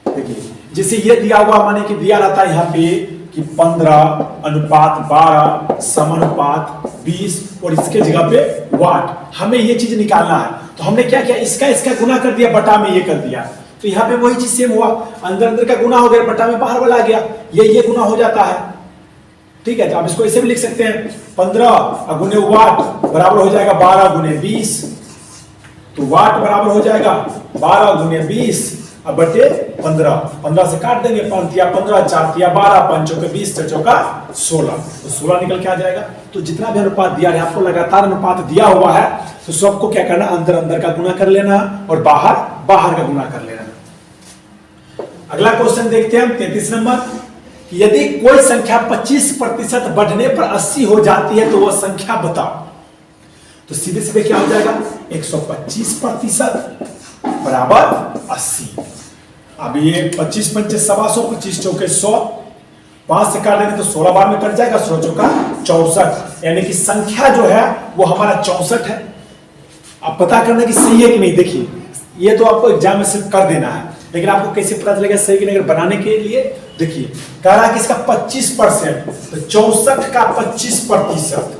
देखिए जैसे ये दिया हुआ माने कि दिया रहता है यहाँ पे कि 15:12 समानुपात 20 और इसके जगह पे वाट, हमें ये चीज निकालना है। तो हमने क्या किया, इसका गुना कर दिया, बटा में ये कर दिया। तो यहाँ पे वही चीज सेम हुआ, अंदर अंदर का गुना हो गया, बटा में बाहर वाला आ गया, ये गुना हो जाता है। ठीक है, तो आप इसको ऐसे भी लिख सकते हैं 15 गुने वाट बराबर हो जाएगा 12 गुने 20, तो वाट बराबर हो जाएगा 12 गुने 20 अब बटे 15, 15 से काट देंगे, 5 तिया 15, 4 तिया 12, 5 चौके 20, 6 चौका 16, तो 16 निकल के आ जाएगा। तो जितना भी अनुपात दिया है आपको, लगातार अनुपात दिया हुआ है, तो सबको क्या करना, अंदर अंदर का गुना कर लेना और बाहर बाहर का गुना कर लेना। अगला क्वेश्चन देखते हैं हम 33 नंबर, यदि कोई संख्या 25% बढ़ने पर 80 हो जाती है तो वह संख्या बताओ। तो सीधे सीधे क्या हो जाएगा, 125% बराबर 80। अब ये 25 पंचे 125, 25 चौके 100, 5 से काट देंगे तो 16 बार में कट जाएगा, 16 चौका 64, यानी कि संख्या जो है वो हमारा 64 है। अब पता करना कि सही है कि नहीं, देखिए ये तो आपको एग्जाम में सिर्फ कर देना है, लेकिन आपको कैसे पता चलेगा सही कि नहीं। अगर बनाने के लिए देखिए कह रहा है कि इसका 25%, तो 64 का 25%,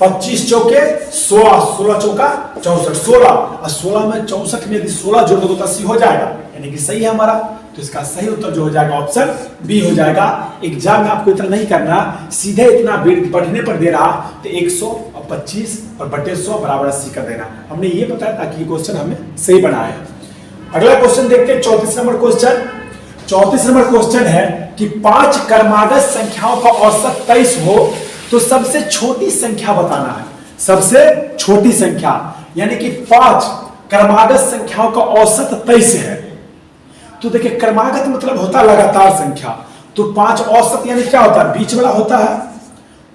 25 चौके 16, 16 चौका 64, 16 और 16 में 64 में यदि 16 जोड़ दो तो 80 हो जाएगा, यानी कि सही है हमारा। तो इसका सही उत्तर जो हो जाएगा ऑप्शन बी हो जाएगा। एग्जाम में आपको इतना नहीं करना, सीधे इतना बढ़ने पर दे रहा तो 125 और बटे 100 बराबर 80 कर देना। हमने ये बताया ताकि ये क्वेश्चन हमें सही बनाया है। अगला क्वेश्चन देखते हैं 34 नंबर क्वेश्चन। 34 नंबर क्वेश्चन है कि 5 क्रमागत संख्याओं का औसत 23 हो तो सबसे छोटी संख्या बताना है। सबसे छोटी संख्या यानी कि 5 क्रमागत संख्याओं का औसत 23 है। तो देखिए क्रमागत मतलब होता है लगातार संख्या, तो 5 औसत यानी क्या होता है, बीच वाला होता है।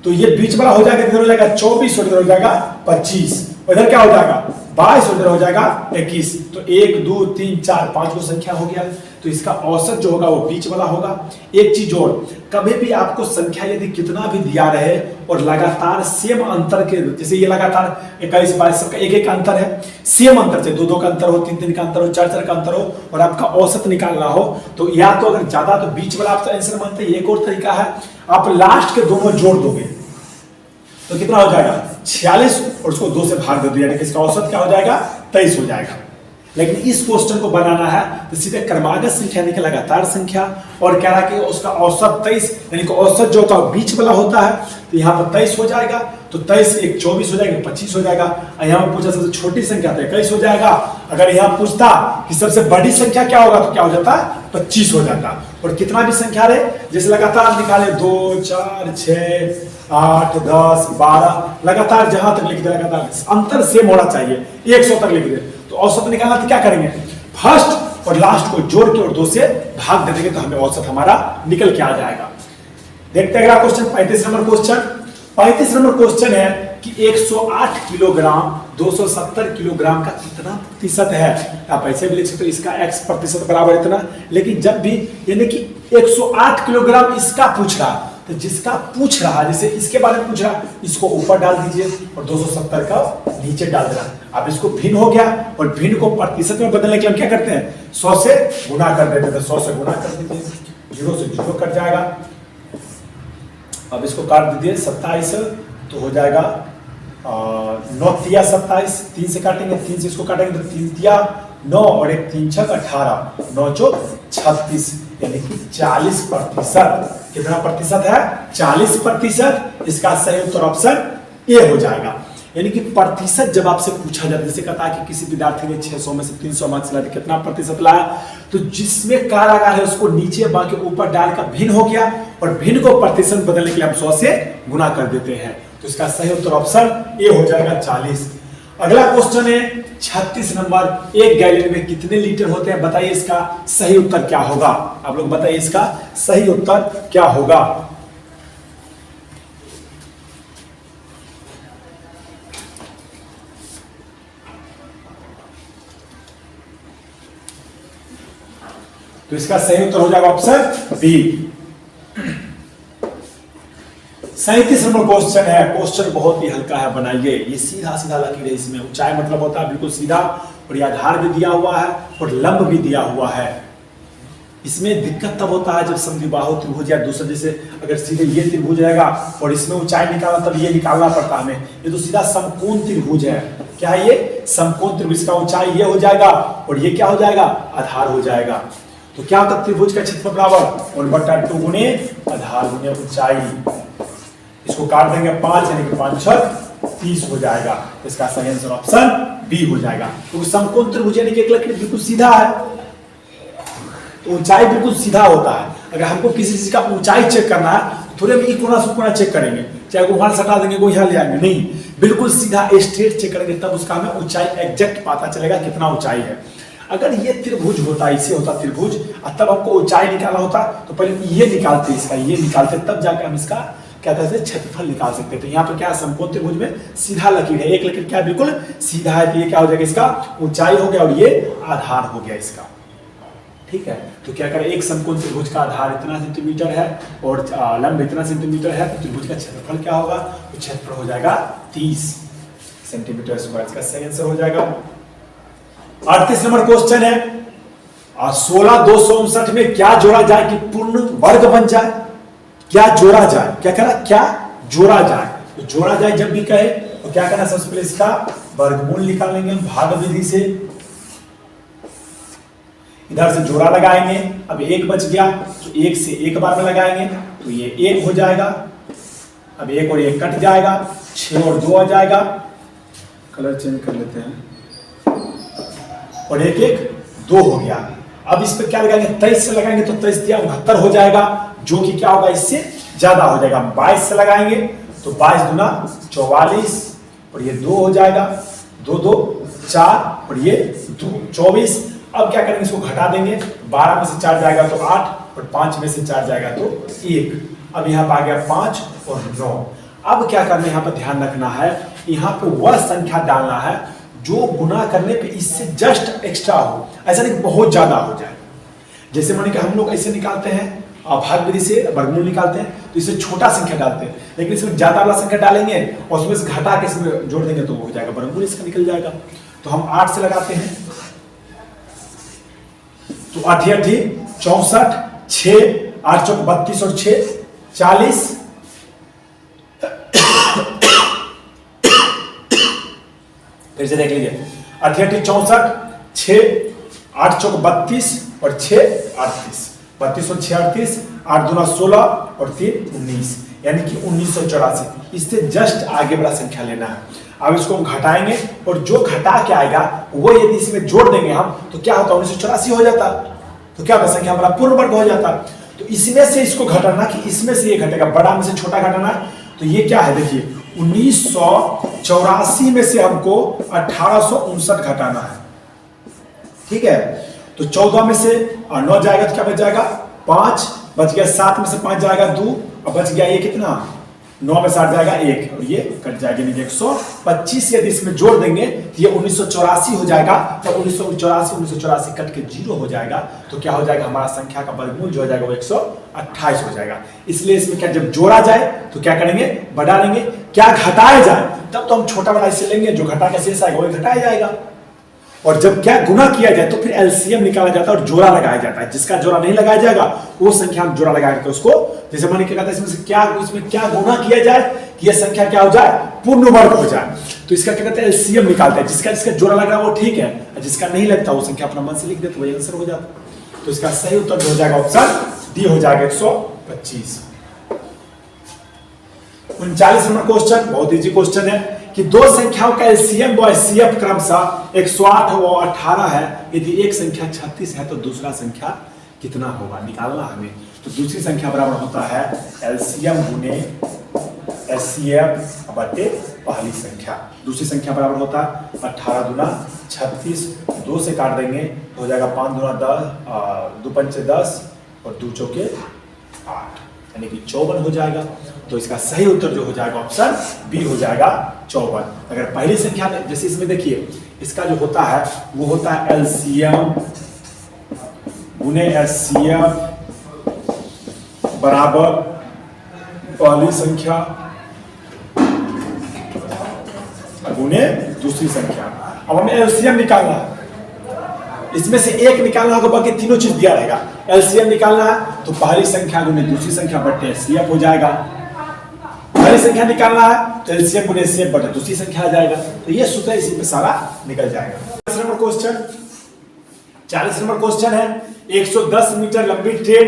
तो ये बीच वाला हो जाएगा, इधर हो जाएगा 24 और इधर हो जाएगा 25, इधर क्या हो जाएगा 22 और इधर हो जाएगा 21। तो 1 2 3 4 5 को संख्या हो गया। तो इसका औसत जो होगा वो बीच वाला होगा। एक चीज और, कभी भी आपको संख्या यदि कितना भी दिया रहे और लगातार सेम अंतर के, जैसे ये लगातार 21 22 सबका एक एक अंतर है, सेम अंतर से 2 2 का अंतर हो, 3 3 का अंतर हो, 4 4 का अंतर हो और आपका औसत निकालना हो, तो या तो अगर ज्यादा तो बीच वाला आप आंसर मानते हैं। एक और तरीका है, आप लास्ट के दोनों जोड़ दोगे तो कितना हो जाएगा 46 और उसको 2 से भाग दे दो, यानी कि इसका औसत क्या हो जाएगा 23 हो जाएगा। लेकिन इस क्वेश्चन को बनाना है तो सीधे क्रमागत संख्या यानी कि लगातार संख्या, और कह रहा है कि उसका औसत 23 यानी कि औसत जो होता है बीच वाला होता है, तो यहाँ पर 23 हो जाएगा। तो 23 एक 24 हो जाएगा, 25 हो जाएगा। यहाँ पर पूछा सबसे छोटी संख्या तो 21 हो जाएगा। अगर यहाँ पूछता कि सबसे बड़ी संख्या क्या होगा तो क्या हो जाता 25 हो जाता। और कितना भी संख्या रहे, जैसे लगातार निकाले 2 4 6 8 10 12 लगातार जहां तक लिख दे, लगातार अंतर सेम होना चाहिए, 100 तक लिख दे। तो औसत निकालना तो क्या करेंगे, फर्स्ट और लास्ट को जोड़ के और 2 से भाग दे देंगे तो हमें औसत हमारा निकल के आ जाएगा। देखते हैं अगला question 35 number question. 35 number question है कि 108 किलोग्राम 270 किलोग्राम का कितना प्रतिशत है। आप ऐसे भी लिख सकते हो, इसका x प्रतिशत बराबर इतना। लेकिन जब भी यानी कि 108 किलोग्राम इसका पूछ रहा, तो जिसका पूछ रहा, जैसे इसके बारे में पूछ रहा, इसको ऊपर डाल दीजिए और 270 का नीचे डाल देना। अब इसको भिन्न हो गया और भिन्न को प्रतिशत में बदलने के लिए हम क्या करते हैं, 100 से गुणा कर देते हैं। 100 से गुणा कर दीजिए, 0 से 0 कट जाएगा। अब इसको काट दीजिए 27 तो हो जाएगा 9 तिया 27, 3 से काटेंगे, 3 से इसको काटेंगे तो 3 तिया 9 और 1 3 6 18, 9 चौक 36, यानी कि 40%। कितना प्रतिशत है 40%। इसका सही उत्तर ऑप्शन ए हो जाएगा। यानी कि प्रतिशत जब आपसे पूछा जाता है, जैसे कहता है कि किसी विद्यार्थी ने 600 में से 300 मार्क्स लाए, कितना प्रतिशत लाया, तो जिसमें कारागार है उसको नीचे बाकी ऊपर डालकर भिन्न हो गया और भिन्न को प्रतिशत बदलने के लिए हम 100 से गुना कर देते हैं। तो इसका सही उत्तर ऑप्शन ए हो जाएगा 40। अगला क्वेश्चन है 36 नंबर, एक गैलन में कितने लीटर होते हैं, बताइए इसका सही उत्तर क्या होगा। आप लोग बताइए इसका सही उत्तर क्या होगा। तो इसका सही उत्तर हो जाएगा ऑप्शन बी। 37 नंबर क्वेश्चन है, क्वेश्चन बहुत ही हल्का है, बनाइए। ये सीधा सीधा लकीर है, इसमें ऊंचाई मतलब होता है बिल्कुल सीधा, और ये आधार भी दिया हुआ है और लंब भी दिया हुआ है। इसमें दिक्कत तब होता है जब समद्विबाहु त्रिभुज या दूसरे, जैसे अगर सीधे ये त्रिभुज रहेगा और इसमें ऊंचाई निकालना तब ये निकालना पड़ता हमें। ये तो सीधा समकोण त्रिभुज है। क्या है ये समकोण त्रिभुज का ऊंचाई ये हो जाएगा और ये क्या हो जाएगा आधार हो जाएगा। तो क्या होता है त्रिभुज का क्षेत्रफल बराबर 1/2 गुणे आधार गुणे ऊंचाई। इसको काट देंगे 5 यानी कि 5 6 30 हो जाएगा। इसका सही आंसर ऑप्शन बी हो जाएगा। तो समकोण त्रिभुज यानी कि एक लकीर बिल्कुल सीधा है, तो ऊंचाई बिल्कुल सीधा होता है। अगर हमको किसी चीज का ऊंचाई चेक करना है तो थोड़े हम इकोना सुकोना चेक करेंगे, चाहे वो वहां सटा देंगे, वो यहाँ ले आएंगे, नहीं, बिल्कुल सीधा स्ट्रेट चेक करेंगे, तब उसका हमें ऊंचाई एग्जैक्ट पता चलेगा कितना ऊंचाई है। अगर ये त्रिभुज होता, इसे होता त्रिभुज, और तब हमको ऊंचाई निकालना होता तो पहले ये निकालते, इसका ये निकालते, तब जाकर हम इसका क्या कहते हैं क्षेत्रफल निकाल सकते हैं। तो यहाँ पर क्या समकोण त्रिभुज में सीधा लकीर है, एक लकीर क्या बिल्कुल सीधा है, तो ये क्या हो जाएगा, इसका ऊंचाई हो गया और ये आधार हो गया इसका। ठीक है, तो क्या करें, एक समकोण त्रिभुज का आधार इतना सेंटीमीटर है और लंब इतना सेंटीमीटर है, तो त्रिभुज का क्षेत्रफल क्या होगा, तो क्षेत्रफल हो जाएगा 30 सेंटीमीटर स्क्वायर। इसका सही आंसर हो जाएगा। 38 नंबर क्वेश्चन है, 16,259 में क्या जोड़ा जाए कि पूर्ण वर्ग बन जाए। क्या जोड़ा जाए, क्या करा, क्या जोड़ा जाए, तो जोड़ा जाए जब भी कहे तो क्या करना, सबसे पहले इसका वर्गमूल निकालेंगे हम भाग विधि से, इधर से जोड़ा लगाएंगे। अब एक बच गया तो एक से एक बार में लगाएंगे तो ये एक हो जाएगा। अब एक और एक कट जाएगा, 6 और 2 आ जाएगा, कलर चेंज कर लेते हैं, और एक एक 2 हो गया। अब इस पर क्या लगाएंगे, 23 से लगाएंगे तो 23 दिया 69 हो जाएगा, जो कि क्या होगा, इससे ज्यादा हो जाएगा। 22 से लगाएंगे तो 22 दूना 44 और ये 2 हो जाएगा, 2 2 4 और ये 2 24। अब क्या करेंगे, इसको घटा देंगे, 12 में से 4 जाएगा तो 8 और 5 में से 4 जाएगा तो 1। अब यहाँ पर आ गया 5 और 9। अब क्या करना है, यहाँ पर ध्यान रखना है, यहाँ पे वह संख्या डालना है जो गुना करने पे इससे जस्ट एक्स्ट्रा हो, ऐसा नहीं बहुत ज्यादा हो जाए। जैसे माने कि हम लोग ऐसे निकालते हैं, भाग विधि से वर्गमूल निकालते हैं, तो इससे छोटा संख्या डालते हैं, लेकिन इसमें ज्यादा वाला संख्या डालेंगे और उसमें से घटा के इसमें जोड़ देंगे तो वो हो जाएगा, वर्गमूल इसका निकल जाएगा। तो हम 8 से लगाते हैं, तो 8 8 64, 6 8 चौक 32 और 6 40, फिर से देख लीजिए, 8 8 64, 6 8 चौक 32 और 6 38, 32 और 6 38, 8 दूना 16 और 3 19, यानी कि 1984। इससे जस्ट आगे वाला संख्या लेना है। अब इसको हम घटाएंगे और जो घटा के आएगा वो यदि इसमें जोड़ देंगे हम तो क्या होता, 1984 हो जाता, तो क्या होगा, संख्या हमारा पूर्ण वर्ग हो जाता। तो इसमें से इसको घटाना कि इसमें से ये घटेगा, बड़ा में से छोटा घटाना, तो ये क्या है, देखिए 1984 में से हमको 1859 घटाना है। ठीक है, तो 14 में से 9 जाएगा तो क्या बच जाएगा, 5 बच गया, 7 में से 5 जाएगा 2 और बच गया ये कितना, 9 में से 8 जाएगा 1 और ये कट जाएगा, नहीं 125 यदि इसमें जोड़ देंगे तो ये 1984 हो जाएगा। तो 1984 कट के 0 हो जाएगा, तो क्या हो जाएगा, हमारा संख्या का वर्गमूल जो हो जाएगा वो 128 हो जाएगा। इसलिए इसमें क्या, जब जोड़ा जाए तो क्या करेंगे, बढ़ा लेंगे, क्या घटाया जाए तब तो हम छोटा वाला इससे लेंगे, जो घटा के शेष आएगा वही घटाया जाएगा। और जब क्या गुना किया जाए तो फिर एलसीएम निकाला जाता है और जोड़ा लगाया जाता है। जिसका जोड़ा नहीं लगाया जाएगा वो संख्या हम जोड़ा लगाएंगे उसको, जैसे मैंने क्या कहता है, इसमें क्या गुना किया जाए कि यह संख्या क्या हो जाए, पूर्ण वर्ग हो जाए। तो इसका क्या कहते हैं, एलसीएम निकालते हैं। जिसका जोड़ा लग रहा है वो ठीक है, जिसका नहीं लगता वो संख्या अपना मन से लिख दे तो वही आंसर हो जाता। तो इसका सही उत्तर हो जाएगा ऑप्शन डी हो जाएगा 125। 39 नंबर क्वेश्चन बहुत इजी क्वेश्चन है कि दो संख्याओं का एलसीएम व एचसीएफ क्रमशः 108 व 18 है। यदि एक संख्या 36 है तो दूसरा संख्या कितना होगा, निकालना हमें। तो दूसरी संख्या बराबर होता है एलसीएम गुने एचसीएफ बटे पहली संख्या। दूसरी संख्या बराबर होता है 18 दूना 36, 2 से काट देंगे हो जाएगा 5 दूना 10, 2 पंचे 10 और 2 चौके 8, यानी कि 54 हो जाएगा। तो इसका सही उत्तर जो हो जाएगा ऑप्शन बी हो जाएगा 54। अगर पहली संख्या में जैसे इसमें देखिए इसका जो होता है वो होता है एलसीएम गुने एचसीएफ बराबर पहली संख्या गुने दूसरी संख्या। अब हमें एलसीएम निकालना है, इसमें से एक निकालना होगा, बाकी तीनों चीज दिया रहेगा। एलसीएम निकालना है तो पहली संख्या गुने दूसरी संख्या बटे एचसीएफ हो जाएगा। पहली संख्या निकालना है तो एलसीएम गुने एचसीएफ बटे दूसरी संख्या आ जाएगा। तो ये सूत्र इसी पे सारा निकल जाएगा। 40 नंबर क्वेश्चन है 110 मीटर लंबी ट्रेन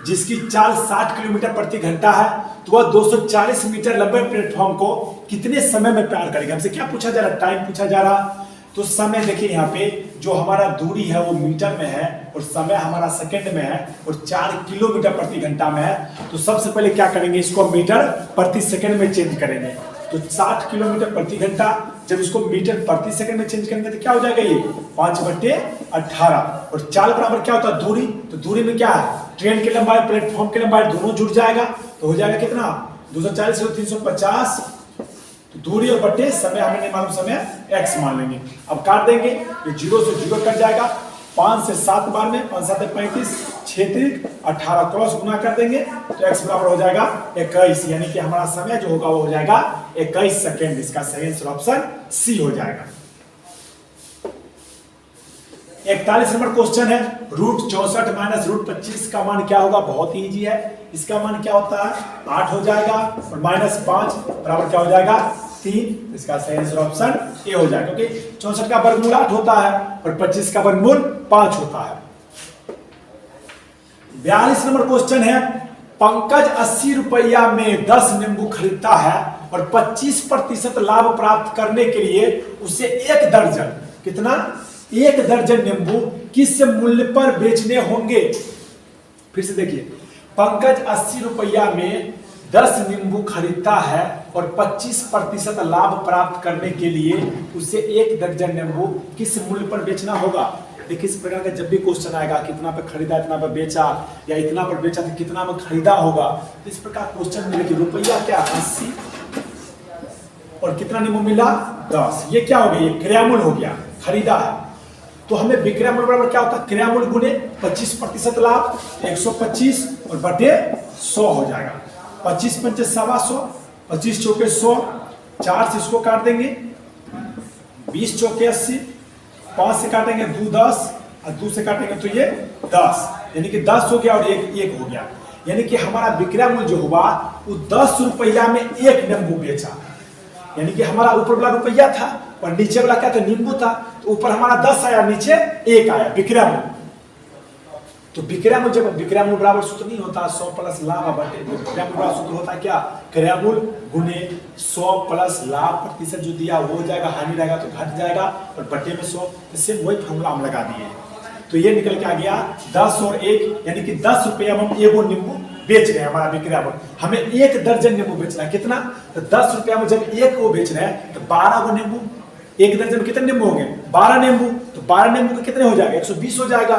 जिसकी चाल 60 किलोमीटर प्रति घंटा है तो वह 240 मीटर लंबे प्लेटफॉर्म को कितने समय में पार करेगा। हमसे क्या पूछा जा रहा है, टाइम पूछा जा रहा। तो समय देखिए यहाँ पे जो हमारा दूरी है वो मीटर में है और समय हमारा सेकंड में है और 4 किलोमीटर प्रति घंटा में है। तो सबसे पहले क्या करेंगे, इसको मीटर प्रति सेकंड में चेंज करेंगे। तो 60 किलोमीटर प्रति घंटा जब इसको मीटर प्रति सेकंड में चेंज करेंगे तो क्या हो जाएगा, ये 5/18 और 4 बराबर क्या होता है दूरी। तो दूरी में क्या है, ट्रेन की लंबाई प्लेटफॉर्म की लंबाई दोनों जुड़ जाएगा तो हो जाएगा कितना 240 और 350। तो दूरी और बटे समय हमें नहीं मालूम, समय x मान लेंगे। अब काट देंगे, ये 0 से 0 कट जाएगा, 5 से 7 बार में 5 7 35, 6 3 18 क्रॉस गुना कर देंगे तो x बराबर हो जाएगा 21, यानी कि हमारा समय जो होगा वो हो जाएगा 21 सेकेंड। इसका सही आंसर ऑप्शन सी हो जाएगा। 41 नंबर क्वेश्चन है, √64 माइनस √25 का मान क्या होगा। बहुत ही इजी है, इसका मान क्या होता है 8 हो जाएगा और -5 बराबर क्या हो जाएगा 3। इसका सही आंसर ऑप्शन ए हो जाएगा, क्योंकि 64 का वर्गमूल 8 होता है और 25 का वर्गमूल 5 होता है। 42 नंबर क्वेश्चन है, पंकज 80 रुपया में 10 नींबू खरीदता है और 25% लाभ प्राप्त करने के लिए उसे 1 दर्जन, कितना 1 दर्जन नींबू किस मूल्य पर बेचने होंगे। फिर से देखिए, पंकज 80 रुपया में 10 नींबू खरीदता है और 25% लाभ प्राप्त करने के लिए उसे 1 दर्जन नींबू किस मूल्य पर बेचना होगा। देखिए, इस प्रकार का जब भी क्वेश्चन आएगा, कितना पर खरीदा इतना पर बेचा, या इतना पर बेचा तो कितना में खरीदा होगा, तो इस प्रकार क्वेश्चन में देखिए रुपया क्या 80 और कितना नींबू मिला 10, ये क्या हो गया, ये क्रयमूल्य हो गया, खरीदा है। तो हमें विक्रय मूल्य बराबर क्या होता है, क्रय मूल्य गुने 25% लाभ 125 और बटे 100 हो जाएगा। 25 पंचे 125, 25 चौके 100, 4 से इसको काट देंगे, 20 चौके 80, 5 से काटेंगे 2 10 और 2 से काटेंगे तो ये 10, यानी कि 10 हो गया और 1 हो गया। यानी कि हमारा विक्रय मूल्य जो हुआ वो 10 रुपया में 1 नींबू बेचा, यानी कि हमारा ऊपर वाला रुपया था और नीचे वाला क्या था, नींबू था। तो ऊपर हमारा 10 आया, नीचे 1 आया, विक्रय मूल्य। तो विक्रय मूल्य, जब विक्रय मूल्य बराबर सूत्र नहीं होता 100 प्लस लाभ बटे, तो विक्रय मूल्य बराबर सूत्र होता है क्या, क्रय मूल्य गुने 100 प्लस लाभ प्रतिशत जो दिया वो हो जाएगा, हानि रहेगा तो घट जाएगा और बटे में 100। इससे वही फॉर्मूला हम लगा दिए। तो ये निकल के आ गया 10 और 1, यानी कि 10 रुपया में हम 1 नींबू बेच रहे हैं। हमारा विक्रय मूल्य, हमें 1 दर्जन नींबू बेचना है, कितना, तो 10 रुपया में जब 1 को बेच रहे हैं तो 12 को नींबू, 1 दर्जन में कितने नींबू होंगे 12 नींबू, तो 12 नींबू का कितने हो जाएगा 120 हो जाएगा,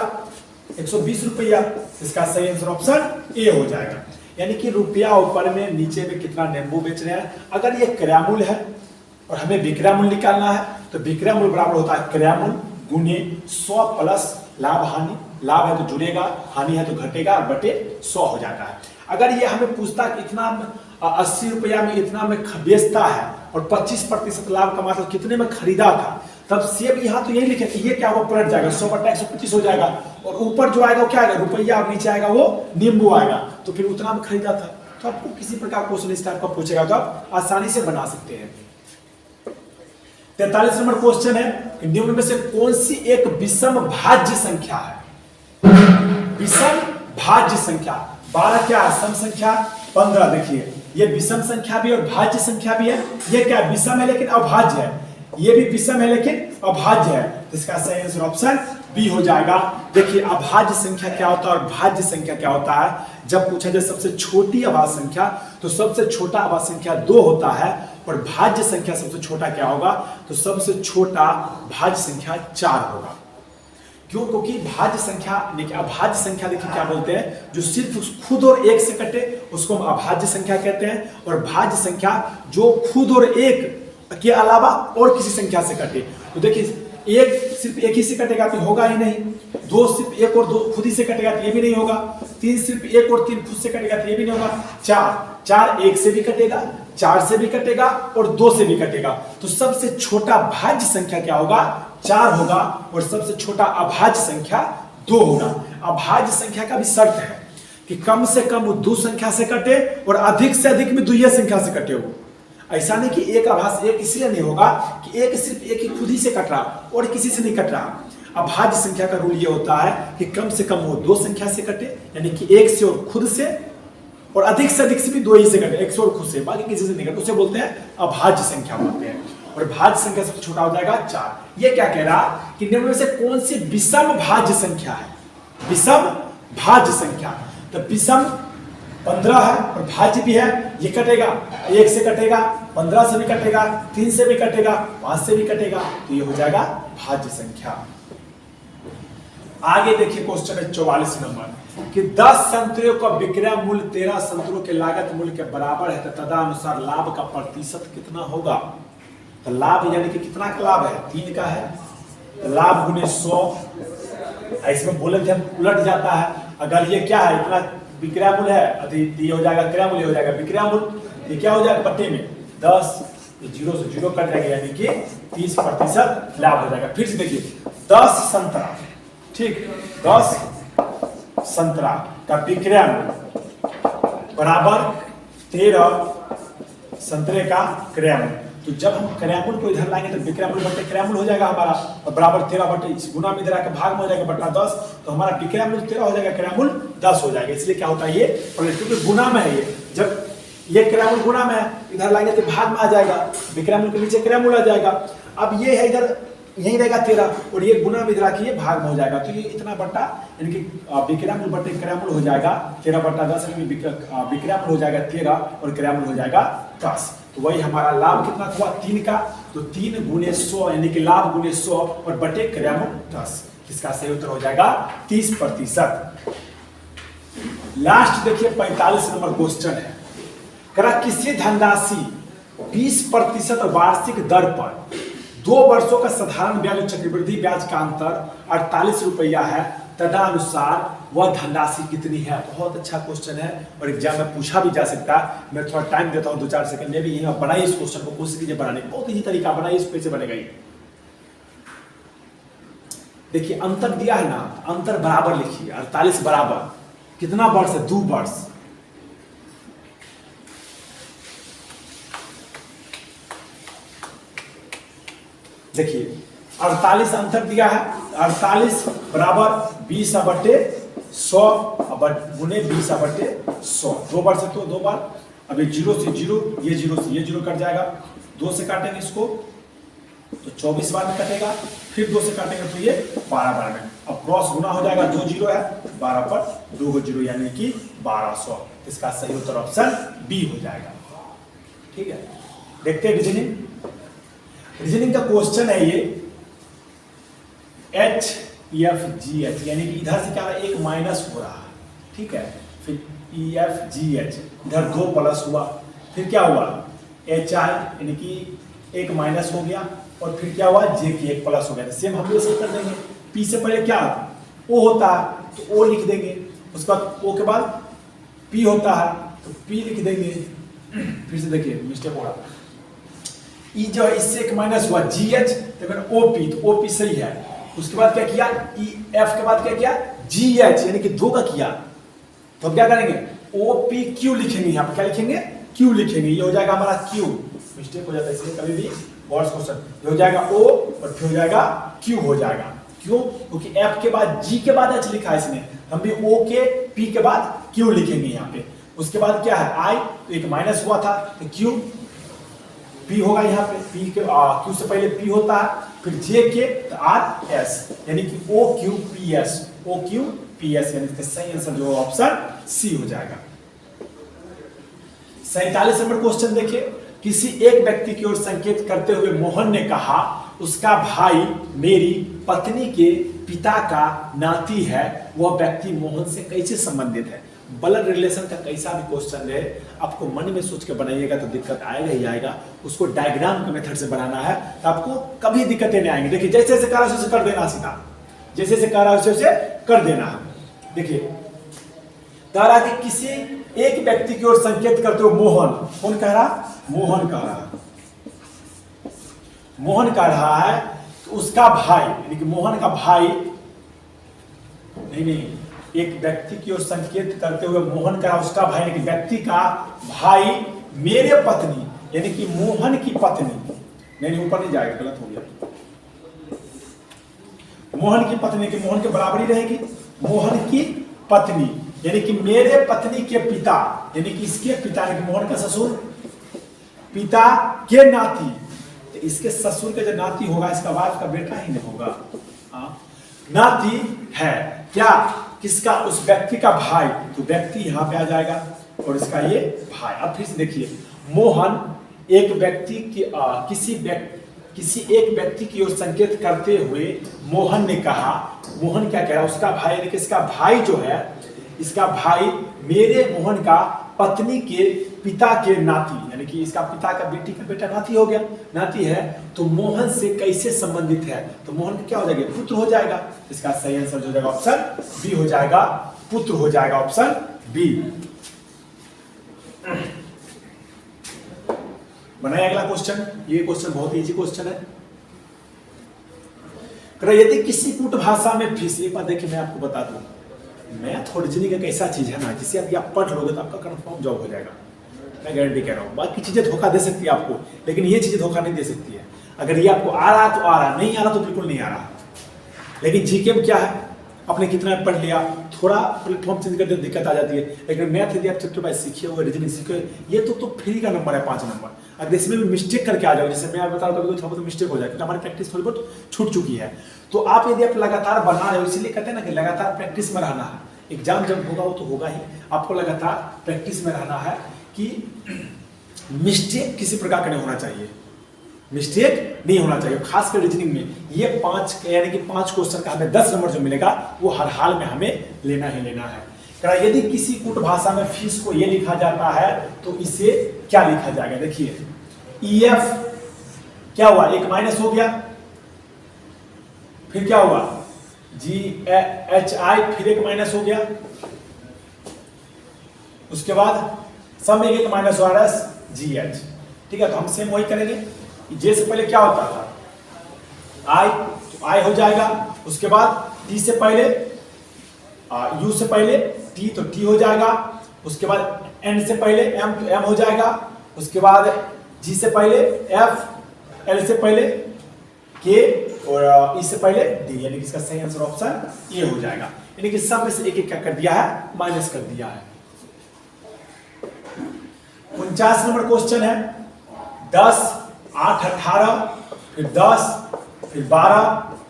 120 रुपया। इसका सही आंसर ऑप्शन ए हो जाएगा। यानी कि रुपया ऊपर में नीचे में कितना नींबू बेच रहे हैं। अगर ये क्रय मूल्य है और हमें विक्रय मूल्य निकालना है तो विक्रय मूल्य बराबर होता है क्रय मूल्य गुने 100 प्लस लाभ हानि, लाभ है तो जुड़ेगा, हानि है तो घटेगा और बटे 100 हो जाता है। अगर ये हमें पूछता है इतना 80 रुपया में इतना में बेचता है और 25% लाभ का मतलब कितने में खरीदा था, तब सेब यहाँ तो यही लिखे कि ये क्या होगा, पलट जाएगा 100/125 हो जाएगा और ऊपर जो आएगा वो क्या आएगा रुपया और नीचे आएगा वो नींबू आएगा, तो फिर उतना में खरीदा था। तो आपको किसी प्रकार क्वेश्चन इस टाइप का पूछेगा तो आप आसानी से बना सकते हैं। 43 नंबर क्वेश्चन है, निम्न में से कौन सी एक विषम भाज्य संख्या है। विषम भाज्य संख्या 12 क्या है, सम संख्या 15। देखिए ये विषम संख्या भी और भाज्य संख्या भी है। ये क्या विषम है लेकिन अभाज्य है, ये भी विषम है लेकिन अभाज्य है। तो इसका सही आंसर ऑप्शन बी हो जाएगा। देखिए अभाज्य संख्या क्या होता है और भाज्य संख्या क्या होता है। जब पूछा जाए सबसे छोटी अभाज्य संख्या तो सबसे छोटा अभाज्य संख्या 2 होता है और भाज्य संख्या सबसे छोटा क्या होगा, तो सबसे छोटा भाज्य संख्या 4 होगा। क्यों, क्योंकि भाज्य संख्या देखिए, अभाज्य संख्या देखिए क्या बोलते हैं, जो सिर्फ खुद और एक से कटे उसको हम अभाज्य संख्या कहते हैं, और भाज्य संख्या जो खुद और एक के अलावा और किसी संख्या से कटे। तो देखिए एक सिर्फ एक ही से कटेगा तो होगा ही नहीं, 2 सिर्फ 1 और 2 खुद ही से कटेगा तो ये भी नहीं होगा, 3 सिर्फ 1 और 3 खुद से कटेगा तो ये भी नहीं होगा, 4 1 से भी कटेगा, 4 से भी कटेगा और 2 से भी कटेगा। तो सबसे छोटा भाज्य संख्या क्या होगा, 4 होगा और सबसे छोटा अभाज्य संख्या 2 होगा। अभाज्य संख्या का भी शर्त है कि कम से कम वो 2 संख्या से कटे और अधिक से अधिक में 2 संख्या से कटे हो। ऐसा नहीं कि एक अभाज्य एक इसलिए नहीं होगा कि एक सिर्फ एक ही खुद ही से कट रहा और किसी से नहीं कट रहा। अभाज्य संख्या का रूल ये होता है कि कम से कम वो 2 संख्या से कटे, यानी कि एक से और खुद से, और अधिक से भी 2 ही से कटे, एक से और खुद से, बाकी किसी से नहीं कटे, उसे बोलते हैं अभाज्य संख्या बोलते हैं। और भाज्य संख्या सबसे छोटा हो जाएगा 4। ये क्या कह रहा कि निम्न में से कौन सी विषम भाज्य संख्या है? विषम भाज्य संख्या। तो विषम 15 है और भाज्य भी है, ये कटेगा, 1 से कटेगा, 15 से भी कटेगा, 3 से भी कटेगा, 5 से भी कटेगा, तो ये हो जाएगा भाज्य संख्या। आगे देखिए क्वेश्चन है 44 नंबर कि 10 संतरों का विक्रय मूल्य 13 संतरों के लागत मूल्य के बराबर है, तो तदनुसार लाभ का प्रतिशत कितना होगा? तो लाभ यानी कि कितना का लाभ है? 3 का है, तो लाभ गुने 100। इसमें बोले थे हम उलट जाता है, अगर ये क्या है इतना विक्रय मूल्य है, ये हो जाएगा क्रय मूल्य, हो जाएगा विक्रय मूल्य, ये क्या हो जाएगा बट्टे में 10, ये 0 से 0 कट जाएगा, यानी कि 30% लाभ हो जाएगा। फिर से देखिए 10 संतरा, ठीक, 10 संतरा का विक्रय मूल्य बराबर 13 संतरे का क्रय मूल्य। तो जब हम क्रय मूल्य को इधर लाएंगे तो विक्रय मूल्य बटे क्रय मूल्य हो जाएगा हमारा, और बराबर 13 बटे इस गुना में इधर आके भाग में हो जाएगा बटा 10, तो हमारा विक्रय मूल्य 13 हो जाएगा, क्रय मूल्य 10 हो जाएगा। इसलिए क्या होता है ये क्योंकि गुना में है, ये जब ये क्रय मूल्य गुना में है, इधर लाएंगे तो भाग में आ जाएगा, विक्रय मूल्य के नीचे क्रय मूल्य आ जाएगा। अब ये है इधर यही रहेगा 13 और ये गुना में इधर आके भाग में हो जाएगा, तो ये इतना बट्टा यानी कि विक्रय मूल्य बटे क्रय मूल्य हो जाएगा 13 बटा 10, यानी विक्रय मूल्य हो जाएगा 13 और क्रय मूल्य हो जाएगा 10। तो वही हमारा लाभ कितना हुआ 3 का, तो 3 गुने 100 यानी कि लाभ गुने 100 और बटे क्रय मूल्य 10। इसका सही उत्तर हो जाएगा 30%। लास्ट देखिए 45 नंबर क्वेश्चन है, करा किसी धनराशि 20% वार्षिक दर पर 2 वर्षों का साधारण ब्याज और चक्रवृद्धि ब्याज का अंतर 48 रुपया है, तदनुसार वह धनराशि कितनी है? बहुत अच्छा क्वेश्चन है और एग्जाम में पूछा भी जा सकता है। मैं थोड़ा टाइम देता हूं 2-4 सेकंड में भी, यही बनाइए इस क्वेश्चन को, कोशिश कीजिए बनाने, बहुत ही तरीका बनाइए, इस पे से बनेगा ये। देखिए अंतर दिया है ना, अंतर बराबर लिखिए, 48 बराबर कितना वर्ष है? 2 वर्ष। देखिए 48 अंतर दिया है, 48 बराबर 20/100 गुने 20/100, 2 बार से तो 2 बार, अब ये 0 से 0, ये 0 से ये 0 कट जाएगा, 2 से काटेंगे इसको तो 24 बार में कटेगा, फिर 2 से काटेंगे तो ये 12 बार में। अब क्रॉस गुना हो जाएगा, 2 0 है, 12 पर 2 0 यानी कि 1200। इसका सही उत्तर ऑप्शन बी हो जाएगा। ठीक है, देखते हैं रीजनिंग। रीजनिंग का क्वेश्चन है ये HEFGH, यानी कि इधर से क्या है, एक माइनस हो रहा है, ठीक है, फिर EFGH, इधर 2 प्लस हुआ, फिर क्या हुआ HI यानी कि एक माइनस हो गया, और फिर क्या हुआ J की एक प्लस हो गया। सेम हम लोग कर देंगे, P से पहले क्या O होता है तो O लिख देंगे, उसके बाद O के बाद P होता है तो P लिख देंगे। फिर से देखिए मिस्टेक हो रहा है, E जो है इससे एक माइनस हुआ GH, तो फिर OP, तो OP सही है। उसके बाद क्या किया, EF के बाद क्या किया GH यानी कि 2 का किया, तो अब क्या करेंगे OPQ लिखेंगे, यहाँ पर क्या लिखेंगे Q लिखेंगे, ये हो जाएगा हमारा Q। मिस्टेक हो जाता है इसलिए कभी भी वर्ड्स क्वेश्चन, ये हो जाएगा O और फिर हो जाएगा Q हो जाएगा। क्यों? क्योंकि F के बाद G के बाद H लिखा है इसने, हम भी O के P के बाद Q लिखेंगे यहाँ पे। उसके बाद क्या है I, तो एक माइनस हुआ था तो Q P होगा यहाँ पे, P के Q से पहले P होता है, फिर J के तो R S यानी कि OQPS, OQPS यानी इसका सही आंसर जो ऑप्शन सी हो जाएगा। 47 नंबर क्वेश्चन देखिए, किसी एक व्यक्ति की ओर संकेत करते हुए मोहन ने कहा उसका भाई मेरी पत्नी के पिता का नाती है, वह व्यक्ति मोहन से कैसे संबंधित है? ब्लड रिलेशन का कैसा भी क्वेश्चन है, आपको मन में सोच के बनाइएगा तो दिक्कत आएगा ही आएगा, उसको डायग्राम के मेथड से बनाना है तो आपको कभी दिक्कतें नहीं आएंगी। देखिए जैसे जैसे कर वैसे कर देना, सीधा जैसे जैसे कर वैसे कर देना है। देखिए कह रहा कि किसी एक व्यक्ति की ओर संकेत करते हुए मोहन, कौन कह रहा, मोहन कह रहा है, मोहन कह रहा है तो उसका भाई यानी कि मोहन का भाई, नहीं एक व्यक्ति की ओर संकेत करते हुए मोहन का उसका भाई यानी कि व्यक्ति का भाई मेरे पत्नी यानी कि मोहन की पत्नी, नहीं ऊपर नहीं जाएगा, गलत हो गया, मोहन की पत्नी की मोहन के बराबरी रहेगी, मोहन की पत्नी यानी कि मेरे पत्नी के पिता यानी कि इसके पिता यानी कि मोहन का ससुर, पिता के नाती, तो तो इसके ससुर का जो नाती होगा इसका वाइफ का बेटा ही नहीं होगा। नाती है क्या, किसका, उस व्यक्ति का भाई, तो व्यक्ति यहाँ पे आ जाएगा और इसका ये भाई। अब फिर से देखिए, मोहन एक व्यक्ति की किसी एक व्यक्ति की ओर संकेत करते हुए मोहन ने कहा, मोहन क्या कह रहा है, उसका भाई यानी कि इसका भाई जो है, इसका भाई मेरे मोहन का पत्नी के पिता के नाती, यानी कि इसका पिता का बेटी का बेटा नाती हो गया, नाती है, तो मोहन से कैसे संबंधित है, तो मोहन का क्या हो जाएगा, पुत्र हो जाएगा। इसका सही आंसर हो जाएगा ऑप्शन बी हो जाएगा, पुत्र हो जाएगा, ऑप्शन बी। बनाए अगला क्वेश्चन, ये क्वेश्चन बहुत इजी क्वेश्चन है। यदि किसी कूट भाषा में फीस, एक बात देखिए मैं आपको बता दूं, मैथ और रीजनिंग एक ऐसा चीज है ना, जिसे अभी आप पढ़ लोगे तो आपका कंफर्म जॉब हो जाएगा, मैं गारंटी कह रहा हूँ। बाकी चीजें धोखा दे सकती है आपको, लेकिन ये चीजें धोखा नहीं दे सकती है। अगर ये आपको आ रहा तो आ रहा, नहीं आ रहा तो बिल्कुल नहीं आ रहा। लेकिन जीके में क्या है, आपने कितना पढ़ लिया, थोड़ा प्लेटफॉर्म चेंज करते दिक्कत आ जाती है। लेकिन मैथ यदि आप चैप्टर वाइज सीखे हुए, रीजनिंग सीखे, ये तो फ्री का नंबर है, 5 नंबर। अगर इसमें भी मिस्टेक करके आ जाओ, जैसे मैं आप बता रहा हूँ, कभी तो मिस्टेक हो जाए, क्योंकि हमारी प्रैक्टिस थोड़ी बहुत छूट चुकी है। तो आप यदि आप लगातार बना रहे हो, इसलिए कहते हैं ना कि लगातार प्रैक्टिस में रहना है। एग्जाम जब होगा वो तो होगा ही, आपको लगातार प्रैक्टिस में रहना है कि मिस्टेक किसी प्रकार का नहीं होना चाहिए, मिस्टेक नहीं होना चाहिए। खासकर रीजनिंग में ये 5 यानी कि 5 क्वेश्चन का हमें 10 नंबर जो मिलेगा वो हर हाल में हमें लेना ही लेना है। यदि किसी कूट भाषा में फीस को ये लिखा जाता है तो इसे क्या लिखा जाएगा, देखिए EF क्या हुआ, एक माइनस हो गया, फिर क्या हुआ GHI, फिर एक माइनस हो गया, उसके बाद सब एक माइनस हो रहा है GH। ठीक है, तो हम सेम वही करेंगे। जे से पहले क्या होता था I, तो I हो जाएगा, उसके बाद T से पहले U से पहले T, तो T हो जाएगा, उसके बाद N से पहले M, तो M हो जाएगा, उसके बाद G से पहले F, L से पहले K और E से पहले D, यानी कि इसका सही आंसर ऑप्शन ए हो जाएगा। यानी कि सब में से एक एक क्या कर दिया है, माइनस कर दिया है। 49 नंबर क्वेश्चन है, 10, 8, 18, फिर 10, फिर 12,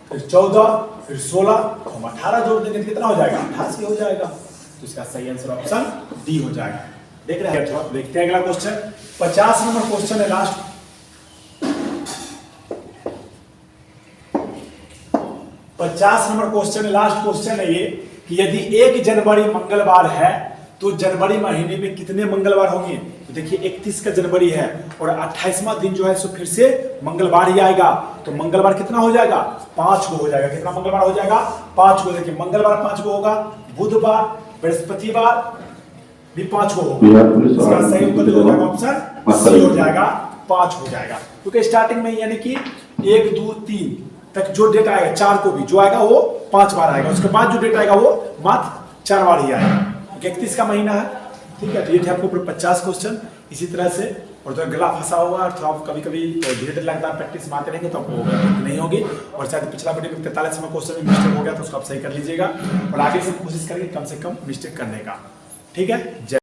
फिर 14, फिर 16, तो हम 18 जोड़ देंगे तो कितना हो जाएगा, 88 हो जाएगा। तो इसका सही आंसर ऑप्शन डी हो जाएगा। देख रहे हैं, देखते हैं अगला क्वेश्चन। 50 नंबर क्वेश्चन है लास्ट। 50 नंबर क्वेश्चन है, लास्ट क्वेश्चन है ये कि यदि 1 जनवरी मंगलवार है तो जनवरी महीने में कितने मंगलवार होंगे। तो देखिए 31 का जनवरी है और 28वां दिन जो है सो फिर से मंगलवार ही आएगा, तो मंगलवार कितना हो जाएगा, 5 को हो जाएगा। कितना मंगलवार हो जाएगा, 5 को। देखिए मंगलवार 5 को होगा, बुधवार, बृहस्पतिवार भी 5 को होगा। इसका सही उत्तर हो जाएगा ऑप्शन सी हो जाएगा, 5 हो जाएगा। क्योंकि स्टार्टिंग में यानी कि 1, 2, 3 तक जो डेट आएगा, 4 को भी जो आएगा वो 5 बार आएगा, उसके बाद जो डेट आएगा वो मात्र 4 बार ही आएगा। 31 का महीना है, ठीक है। तो ये थे आपको 50 क्वेश्चन इसी तरह से। और तो गला फंसा होगा तो आप कभी कभी धीरे धीरे लगातार प्रैक्टिस में आते रहेंगे तो आपको नहीं होगी। और शायद पिछला वीडियो में 43वां क्वेश्चन में मिस्टेक हो गया तो उसको आप सही कर लीजिएगा और आगे से कोशिश करेंगे कम से कम मिस्टेक करने का, ठीक है।